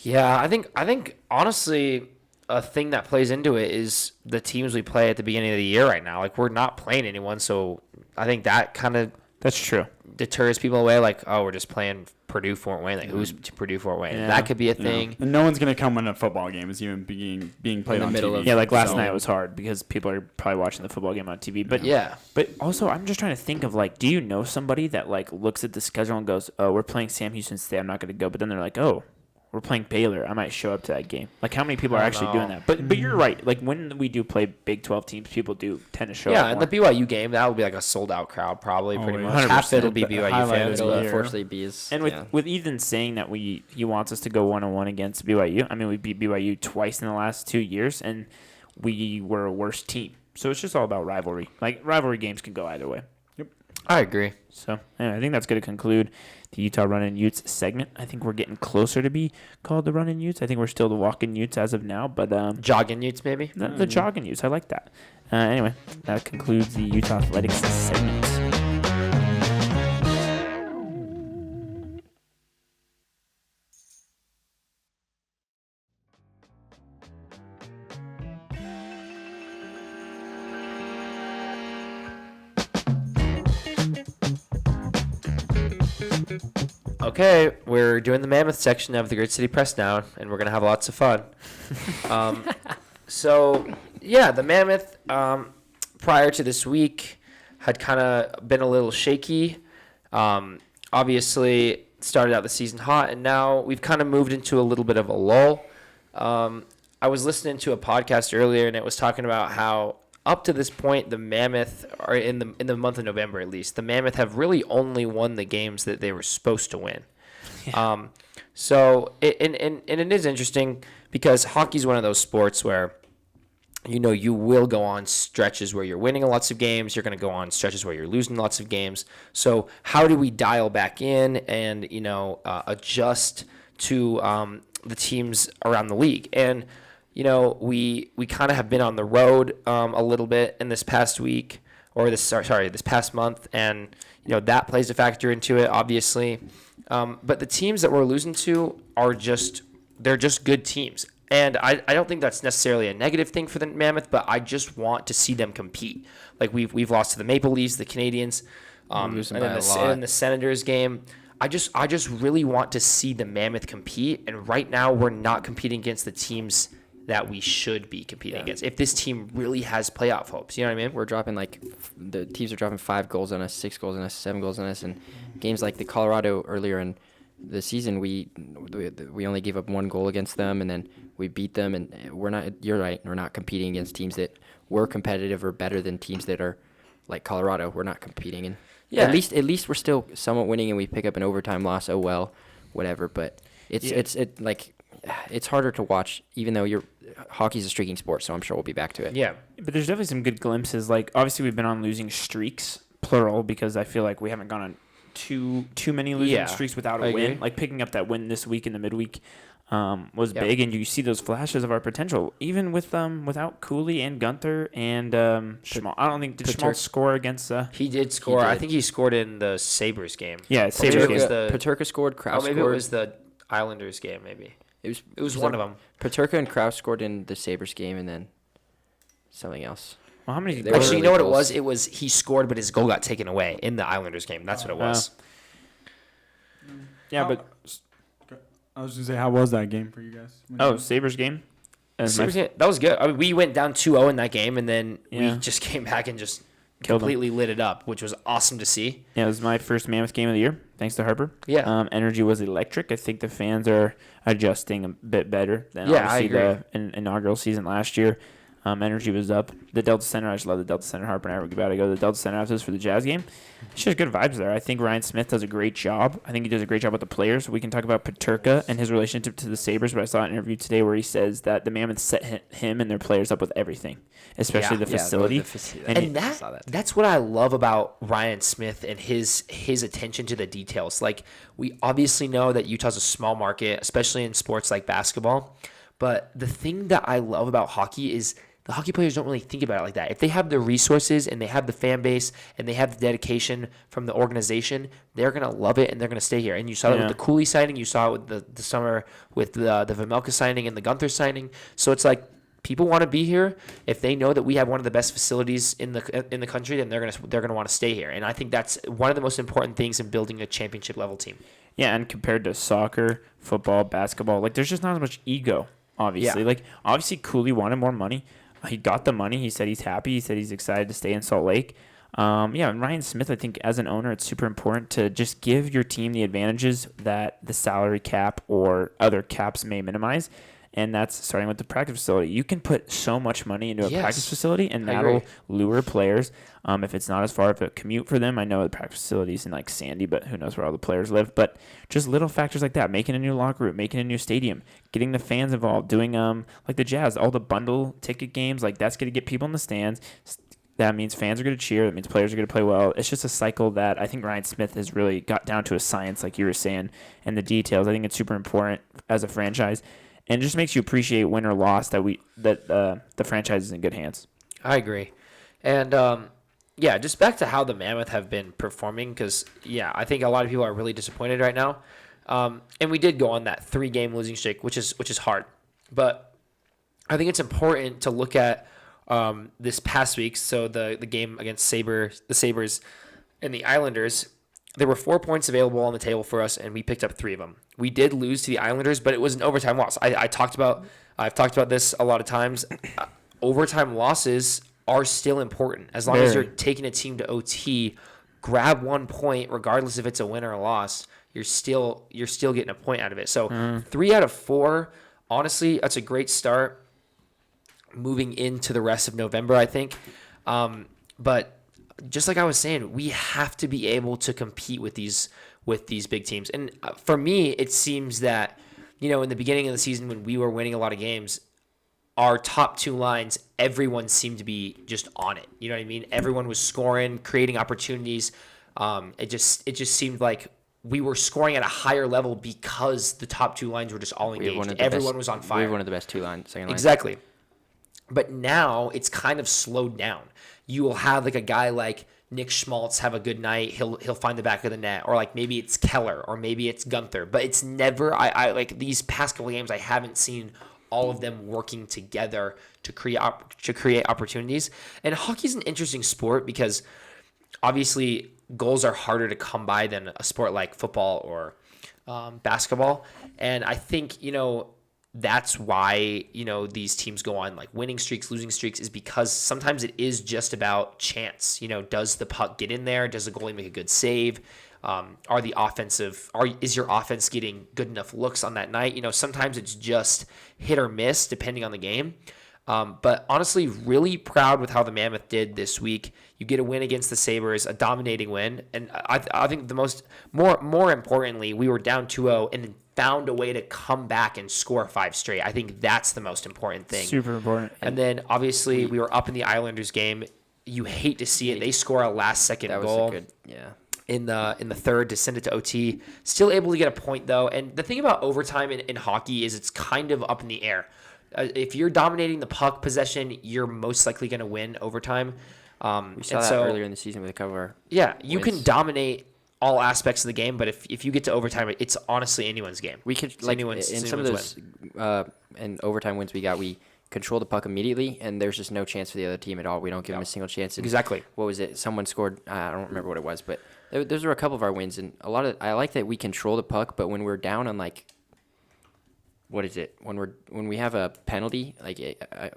Yeah, I think honestly, a thing that plays into it is the teams we play at the beginning of the year right now. Like, we're not playing anyone, so I think that kind of That's true. deters people away. Like, oh, we're just playing Purdue Fort Wayne. Like, who's Purdue Fort Wayne? Yeah. That could be a thing. And no one's going to come when a football game is even being played In the on middle TV. of- Yeah, like last So- night was hard because people are probably watching the football game on TV. But Yeah. But also, I'm just trying to think of, like, do you know somebody that, like, looks at the schedule and goes, oh, we're playing Sam Houston State, I'm not going to go. But then they're like, oh, we're playing Baylor, I might show up to that game. Like, how many people are I don't actually know. doing that? But you're right. Like, when we do play Big 12 teams, people do tend to show Yeah, up and more. the BYU game, that will be like a sold-out crowd probably, Oh, pretty yeah. much. 100%. Half of it will be The BYU highlight fans. of It'll the year. unfortunately be as. And with Ethan saying that he wants us to go 1-1 against BYU, I mean, we beat BYU twice in the last 2 years, and we were a worse team. So it's just all about rivalry. Like, rivalry games can go either way. I agree. So anyway, I think that's going to conclude the Utah Run-In Utes segment. I think we're getting closer to be called the Run-In Utes. I think we're still the Walk-In Utes as of now, but Jogging Utes, maybe? the Jogging Utes. I like that. Anyway, that concludes the Utah Athletics segment. Okay, we're doing the Mammoth section of the Great City Press now, and we're going to have lots of fun. So, yeah, the Mammoth, prior to this week, had kind of been a little shaky. Obviously, started out the season hot, and now we've kind of moved into a little bit of a lull. I was listening to a podcast earlier, and it was talking about how up to this point, the Mammoth, or in the month of November at least, the Mammoth have really only won the games that they were supposed to win. So it is interesting because hockey is one of those sports where, you know, you will go on stretches where you're winning lots of games. You're going to go on stretches where you're losing lots of games. So how do we dial back in and, you know, adjust to the teams around the league? And, you know, we kind of have been on the road a little bit in this past week, or this past month, and, you know, that plays a factor into it, obviously. But the teams that we're losing to they're just good teams. And I don't think that's necessarily a negative thing for the Mammoth, but I just want to see them compete. Like we've lost to the Maple Leafs, the Canadians, and losing then by a lot. the Senators game. I just really want to see the Mammoth compete. And right now we're not competing against the teams that we should be competing against. If this team really has playoff hopes, you know what I mean? We're dropping the teams are dropping 5 goals on us, 6 goals on us, 7 goals on us, and games like the Colorado earlier in the season, we only gave up 1 goal against them, and then we beat them, and we're not. You're right. We're not competing against teams that were competitive or better than teams that are like Colorado. We're not competing, and Yeah. at least we're still somewhat winning, and we pick up an overtime loss. Oh well, whatever. But it's harder to watch, even though hockey's a streaking sport, so I'm sure we'll be back to it. Yeah. But there's definitely some good glimpses. Like, obviously, we've been on losing streaks, plural, because I feel like we haven't gone on too many losing streaks without I a win. agree. Like, picking up that win this week in the midweek was Yeah. big, and you see those flashes of our potential, even with without Cooley and Gunther and Schmal. I don't think did Schmal score against. He did score. I did. think he scored in the Sabres game. Yeah, Maybe Sabres it game. was the Paterka scored. Kraus maybe scored. it was the Islanders game. Maybe It was one of them. Paterka and Kraus scored in the Sabres game, and then something else. Well, how many? They were Actually, you really know what it close. was? It was he scored, but his goal got taken away in the Islanders game. That's what it was. Yeah, but I was gonna say, how was that game for you guys? Sabres game. That was good. I mean, we went down 2-0 in that game, and then Yeah. we just came back and just Killed 'em. completely lit it up, which was awesome to see. Yeah, it was my first Mammoth game of the year, thanks to Harper. Yeah. Energy was electric. I think the fans are adjusting a bit better than Yeah, I obviously agree. the inaugural season last year. Energy was up. The Delta Center, I just love the Delta Center. Harper and I were about to go to the Delta Center after this for the Jazz game. It's just good vibes there. I think Ryan Smith does a great job. I think he does a great job with the players. We can talk about Paterka and his relationship to the Sabres, but I saw an interview today where he says that the Mammoth set him and their players up with everything, especially Yeah. the facility. And that's what I love about Ryan Smith and his attention to the details. Like, we obviously know that Utah's a small market, especially in sports like basketball. But the thing that I love about hockey is the hockey players don't really think about it like that. If they have the resources and they have the fan base and they have the dedication from the organization, they're going to love it and they're going to stay here. And you saw that Yeah. with the Cooley signing. You saw it with the summer with the Vejmelka signing and the Gunther signing. So it's like, people want to be here. If they know that we have one of the best facilities in the country, then they're gonna want to stay here. And I think that's one of the most important things in building a championship level team. Yeah, and compared to soccer, football, basketball, like there's just not as much ego, obviously. Yeah. Like, obviously, Cooley wanted more money. He got the money. He said he's happy. He said he's excited to stay in Salt Lake. Yeah, and Ryan Smith, I think as an owner, it's super important to just give your team the advantages that the salary cap or other caps may minimize. And that's starting with the practice facility. You can put so much money into a Yes, practice facility, and I that'll agree. lure players. If it's not as far of a commute for them, I know the practice facility's in like Sandy, but who knows where all the players live. But just little factors like that, making a new locker room, making a new stadium, getting the fans involved, doing like the Jazz, all the bundle ticket games, like that's going to get people in the stands. That means fans are going to cheer. That means players are going to play well. It's just a cycle that I think Ryan Smith has really got down to a science, like you were saying, and the details. I think it's super important as a franchise. And it just makes you appreciate win or loss that the franchise is in good hands. I agree. And just back to how the Mammoth have been performing, because I think a lot of people are really disappointed right now. And we did go on that 3-game losing streak, which is hard. But I think it's important to look at this past week. So the game against the Sabres and the Islanders. There were 4 points available on the table for us, and we picked up 3 of them. We did lose to the Islanders, but it was an overtime loss. I've talked about this a lot of times. Overtime losses are still important. As long as you're taking a team to OT, grab 1 point, regardless if it's a win or a loss. You're still getting a point out of it. So 3 out of 4, honestly, that's a great start. Moving into the rest of November, I think. But just like I was saying, we have to be able to compete with these big teams. And for me, it seems that, in the beginning of the season when we were winning a lot of games, our top 2 lines, everyone seemed to be just on it. You know what I mean? Everyone was scoring, creating opportunities. It just seemed like we were scoring at a higher level because the top 2 lines were just all engaged. Everyone was on fire. We have one of the best second lines. Exactly. But now it's kind of slowed down. You will have like a guy like Nick Schmaltz have a good night. He'll find the back of the net, or like maybe it's Keller, or maybe it's Gunther. But it's never. I like these past couple of games. I haven't seen all of them working together to create opportunities. And hockey's an interesting sport because obviously goals are harder to come by than a sport like football or basketball. And I think that's why these teams go on like winning streaks, losing streaks, is because sometimes it is just about chance. Does the puck get in there? Does the goalie make a good save? Is your offense getting good enough looks on that night? Sometimes it's just hit or miss depending on the game. But honestly, really proud with how the Mammoth did this week. You get a win against the Sabres, a dominating win, and I think the more importantly, we were down 2-0 and then found a way to come back and score 5 straight. I think that's the most important thing. Super important. And then obviously we were up in the Islanders game. You hate to see it. They score a last-second goal. In the third to send it to OT. Still able to get a point though. And the thing about overtime in hockey is it's kind of up in the air. If you're dominating the puck possession, you're most likely going to win overtime. We saw that earlier in the season with a couple of our you can dominate all aspects of the game, but if you get to overtime, it's honestly anyone's game. We could in some of those in overtime wins we got, we control the puck immediately, and there's just no chance for the other team at all. We don't give them a single chance. And Exactly. What was it? Someone scored. I don't remember what it was, but those were a couple of our wins, and I like that we control the puck, but when we're down on like, what is it? When we have a penalty, like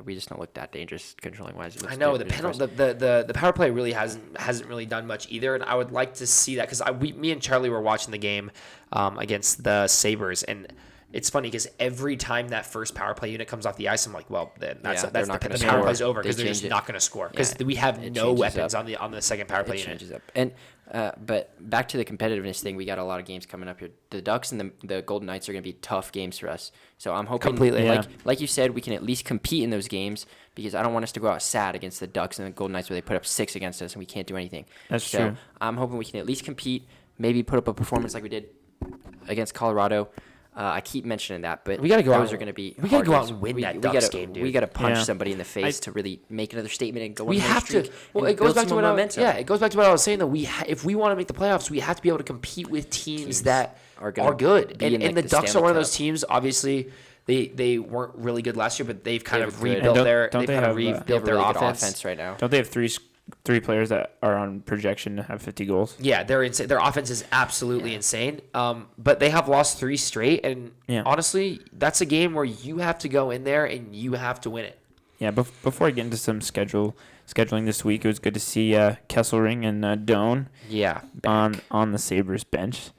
we just don't look that dangerous controlling wise. I know the power play really hasn't really done much either, and I would like to see that because me and Charlie were watching the game against the Sabres, and it's funny because every time that first power play unit comes off the ice, I'm like, well, then the power play's over because they're just not going to score because we have no weapons on the second power play unit. Changes up. And but back to the competitiveness thing, we got a lot of games coming up here. The Ducks and the Golden Knights are going to be tough games for us. So I'm hoping, like you said, we can at least compete in those games because I don't want us to go out sad against the Ducks and the Golden Knights where they put up 6 against us and we can't do anything. That's true. I'm hoping we can at least compete, maybe put up a performance like we did against Colorado. I keep mentioning that, but we got to go out. Are going to be. We got to go out and win that Ducks game, dude. We got to punch somebody in the face to really make another statement and go. We have to. Well, it goes back to what it goes back to what I was saying. Though if we want to make the playoffs, we have to be able to compete with teams that are good. And the Ducks are one of those teams. Obviously, they weren't really good last year, but they've kind of rebuilt their offense right now. Don't they have three players that are on projection to have 50 goals? Yeah, they're insane. Their offense is absolutely insane. But they have lost 3 straight, and honestly, that's a game where you have to go in there and you have to win it. Yeah, before I get into some scheduling this week, it was good to see Kesselring and Doan on the Sabres bench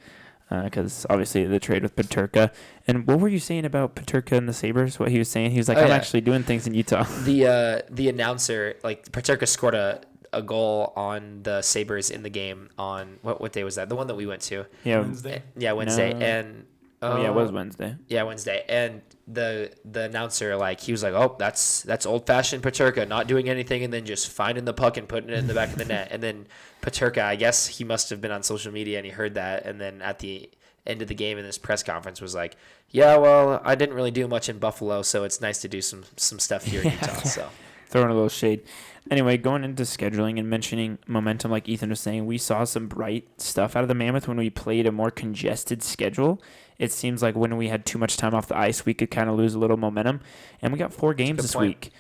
because obviously the trade with Peterka. And what were you saying about Peterka and the Sabres? What he was saying? He was like, I'm actually doing things in Utah. The announcer, like Peterka scored a goal on the Sabres in the game on what day was that? The one that we went to. Yeah, Wednesday. Yeah, Wednesday. No. And it was Wednesday. Yeah, Wednesday. And the announcer, like, he was like, "Oh, that's old fashioned Peterka, not doing anything and then just finding the puck and putting it in the back of the net." And then Peterka, I guess he must have been on social media and he heard that, and then at the end of the game in this press conference was like, "Yeah, well, I didn't really do much in Buffalo, so it's nice to do some stuff here in Utah." So throwing a little shade. Anyway, going into scheduling and mentioning momentum, like Ethan was saying, we saw some bright stuff out of the Mammoth when we played a more congested schedule. It seems like when we had too much time off the ice, we could kind of lose a little momentum. And we got 4 games this week.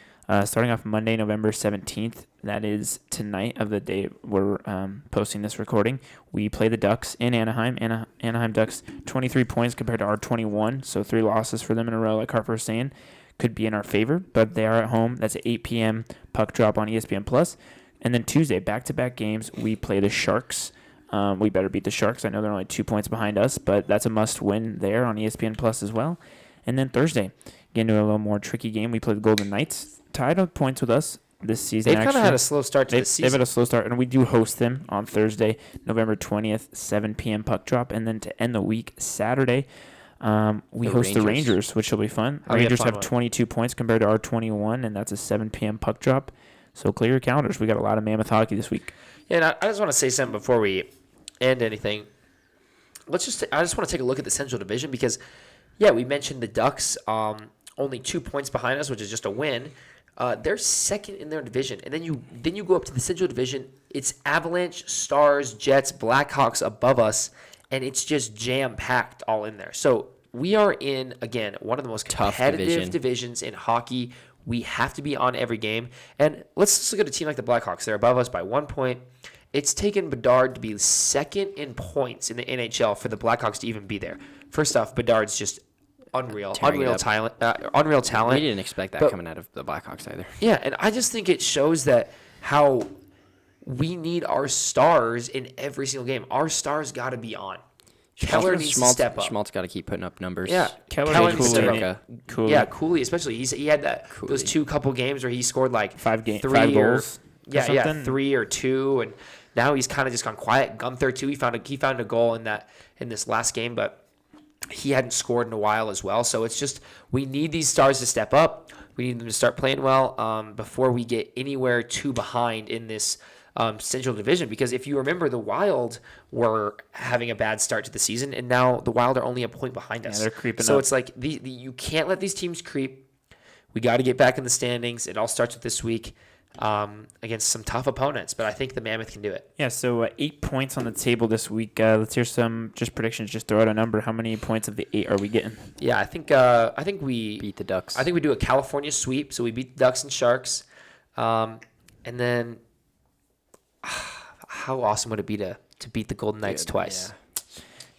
Starting off Monday, November 17th. That is tonight of the day we're posting this recording. We play the Ducks in Anaheim. Anaheim Ducks, 23 points compared to our 21. So 3 losses for them in a row, like Harper was saying. Could be in our favor, but they are at home. That's at 8 p.m. puck drop on ESPN+. And then Tuesday, back-to-back games, we play the Sharks. We better beat the Sharks. I know they're only 2 points behind us, but that's a must-win there on ESPN+ as well. And then Thursday, get into a little more tricky game. We play the Golden Knights, tied on points with us this season. They've kind of had a slow start to the season. They've had a slow start, and we do host them on Thursday, November 20th, 7 p.m. puck drop. And then to end the week, Saturday, we host the Rangers, which will be fun. Rangers have 22 points compared to our 21, and that's a 7 p.m. puck drop. So clear your calendars. We got a lot of Mammoth hockey this week. Yeah, and I just want to say something before we end anything. I just want to take a look at the Central Division because, we mentioned the Ducks, only 2 points behind us, which is just a win. They're second in their division, and then you go up to the Central Division. It's Avalanche, Stars, Jets, Blackhawks above us, and it's just jam-packed all in there. So we are in, again, one of the most competitive divisions in hockey. We have to be on every game. And let's look at a team like the Blackhawks. They're above us by 1 point. It's taken Bedard to be second in points in the NHL for the Blackhawks to even be there. First off, Bedard's just unreal talent. We didn't expect that coming out of the Blackhawks either. Yeah, and I just think it shows that how we need our stars in every single game. Our stars got to be on. Keller needs to step up. Schmaltz got to keep putting up numbers. Yeah, Keller needs to step up. Yeah, Cooley especially. He had those 2 games where he scored like 5 goals. Yeah, 3 or 2, and now he's kind of just gone quiet. Gunther too. He found a goal in this last game, but he hadn't scored in a while as well. So it's just we need these stars to step up. We need them to start playing well before we get anywhere too behind in this Central Division, because if you remember, the Wild were having a bad start to the season, and now the Wild are only a point behind us. Yeah, they're creeping so up. It's like you can't let these teams creep. We got to get back in the standings. It all starts with this week. against some tough opponents. But I think the Mammoth can do it. Yeah, so 8 points on the table this week. Let's hear some just predictions. Just throw out a number. How many points of the 8 are we getting? Yeah, I think we Beat the Ducks. I think we do a California sweep, so we beat the Ducks and Sharks, and then how awesome would it be to beat the Golden Knights twice?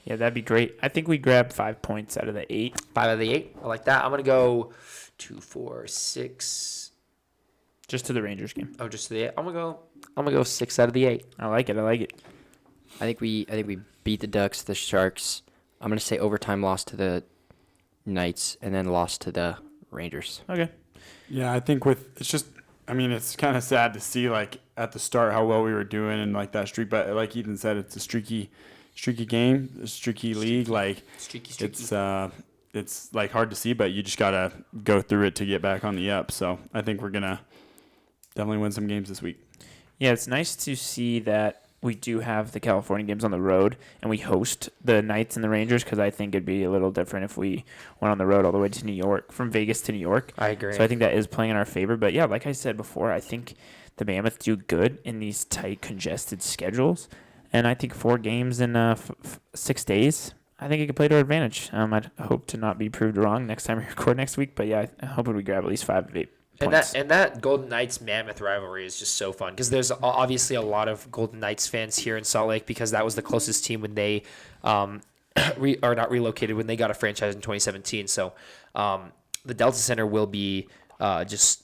Yeah, that'd be great. I think we grab 5 points out of the 8. 5 out of the 8. I like that. I'm gonna go 2, 4, 6. Just to the Rangers game. Oh, just to the 8. I'm gonna go 6 out of the 8. I like it. I think we beat the Ducks, the Sharks. I'm gonna say overtime loss to the Knights, and then loss to the Rangers. Okay. Yeah, I think it's kind of sad to see like at the start how well we were doing and like that streak, but like Ethan said, it's a streaky game, a streaky league. Like Streaky. it's like hard to see, but you just gotta go through it to get back on the up. So I think we're gonna definitely win some games this week. Yeah, it's nice to see that we do have the California games on the road, and we host the Knights and the Rangers, because I think it'd be a little different if we went on the road all the way to New York, from Vegas to New York. I agree. So I think that is playing in our favor. But yeah, like I said before, I think the Mammoth do good in these tight, congested schedules. And I think 4 games in 6 days, I think it could play to our advantage. I'd hope to not be proved wrong next time we record next week. But yeah, I hope we grab at least 5 of 8 points. And that Golden Knights Mammoth rivalry is just so fun, because there's obviously a lot of Golden Knights fans here in Salt Lake, because that was the closest team when they are not relocated, when they got a franchise in 2017. So the Delta Center will be just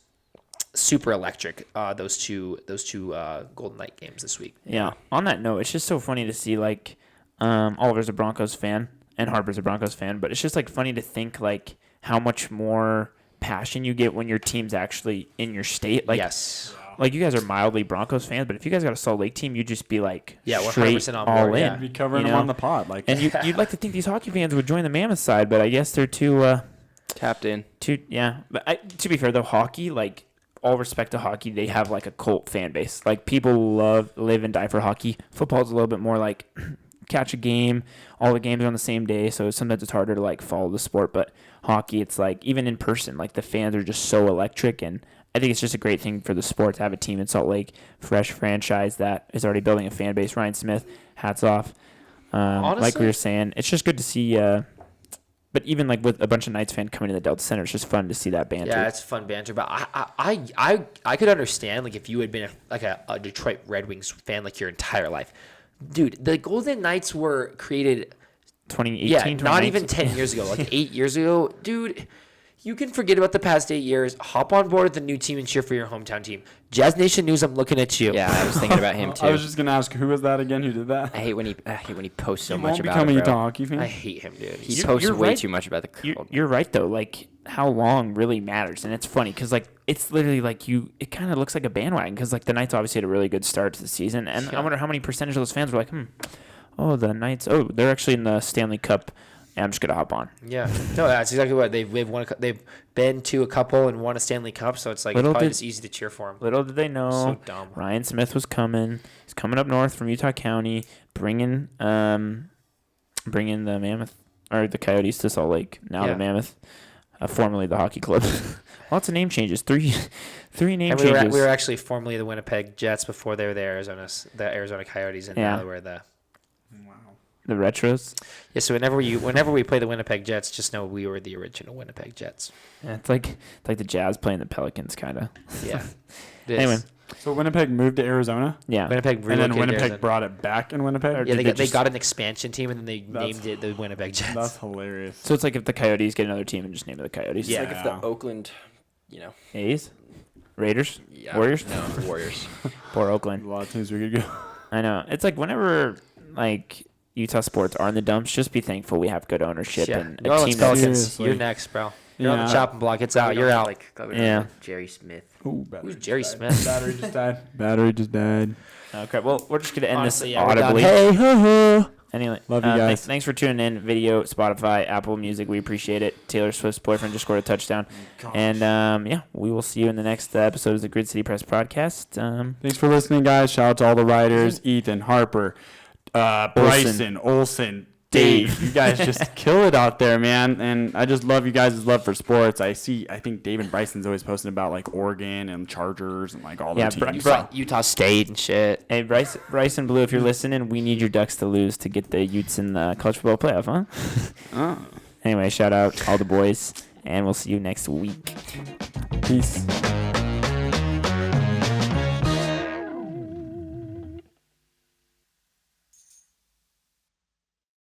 super electric. Those two Golden Knight games this week. Yeah. On that note, it's just so funny to see, like, Oliver's a Broncos fan and Harper's a Broncos fan, but it's just like funny to think like how much more passion you get when your team's actually in your state. Like, yes. Like, you guys are mildly Broncos fans, but if you guys got a Salt Lake team, you'd just be like, 100% on all board, in. yeah. Be covering them on the pod, like, and you'd like to think these hockey fans would join the Mammoth side, but I guess they're too Tapped in. yeah. But to be fair though, hockey, like, all respect to hockey, they have like a cult fan base. Like, people live and die for hockey. Football's a little bit more like catch a game. All the games are on the same day, so sometimes it's harder to like follow the sport. But hockey, it's like, even in person, like, the fans are just so electric, and I think it's just a great thing for the sport to have a team in Salt Lake, fresh franchise that is already building a fan base. Ryan Smith, hats off. Honestly, like we were saying, it's just good to see. But even like with a bunch of Knights fans coming to the Delta Center, it's just fun to see that banter. Yeah, it's fun banter. But I could understand, like, if you had been a Detroit Red Wings fan like your entire life. Dude, the Golden Knights were created 2018, yeah, not 2019. even 10 years ago, like 8 years ago. Dude, you can forget about the past 8 years. Hop on board with the new team and cheer for your hometown team. Jazz Nation News, I'm looking at you. Yeah, I was thinking about him too. I was just gonna ask, who was that again? Who did that? I hate when he posts so He much won't about become it, a Utah bro. hockey fan. I hate him, dude. He You're- posts you're way right. too much about the cold. You're right though. Like, how long really matters, and it's funny because like it's literally like it kind of looks like a bandwagon, because like the Knights obviously had a really good start to the season, and I wonder how many percentage of those fans were like, oh, the Knights, oh, they're actually in the Stanley Cup. And I'm just gonna hop on. Yeah, no, that's exactly what they've won. They've been to a couple and won a Stanley Cup, so it's like it's probably just easy to cheer for them. Little did they know, So dumb. Ryan Smith was coming. He's coming up north from Utah County, bringing the Mammoth or the Coyotes to Salt Lake. Now Yeah. the Mammoth, formerly the hockey club. Lots of name changes. Three name And changes. we were actually formerly the Winnipeg Jets before they were the Arizona Coyotes, and Yeah. now we're the. The retros. Yeah, so whenever we play the Winnipeg Jets, just know we were the original Winnipeg Jets. Yeah, it's like the Jazz playing the Pelicans, kind of. Yeah. It is. Anyway, So Winnipeg moved to Arizona, yeah. Winnipeg and relocated then Winnipeg Arizona. brought it back in Winnipeg. Yeah, did they they just- got an expansion team, and then they That's- named it the Winnipeg Jets. That's hilarious. So it's like if the Coyotes get another team and just name it the Coyotes. Yeah. Like if the Oakland, A's, Raiders, yeah, Warriors. No, Warriors. Poor A Oakland. lot of teams we could go. I know. It's like whenever like Utah sports are in the dumps, just be thankful we have good ownership Yeah. and New a Orleans team that's Pelicans, Seriously. you're next, bro. You're on the Yeah. chopping block. It's out. You're out. Yeah. Jerry Smith. Ooh, battery Who's Jerry just Smith? died. Battery just died. Battery just died. Okay, well, we're just going to end Honestly, this yeah, we're done. audibly. Hey, ho, ho. Anyway, Love you guys. Thanks for tuning in. Video, Spotify, Apple Music. We appreciate it. Taylor Swift's boyfriend just scored a touchdown. And, yeah, we will see you in the next episode of the Grid City Press podcast. Thanks for listening, guys. Shout out to all the writers: Ethan, Harper, Bryson, Olson, Dave. You guys just kill it out there, man. And I just love you guys' love for sports. I think Dave and Bryson's always posting about like Oregon and Chargers and like all their teams. Utah State and shit. Hey, Bryce and Blue, if you're listening, we need your Ducks to lose to get the Utes in the college football playoff, huh? Anyway, shout out all the boys, and we'll see you next week. Peace.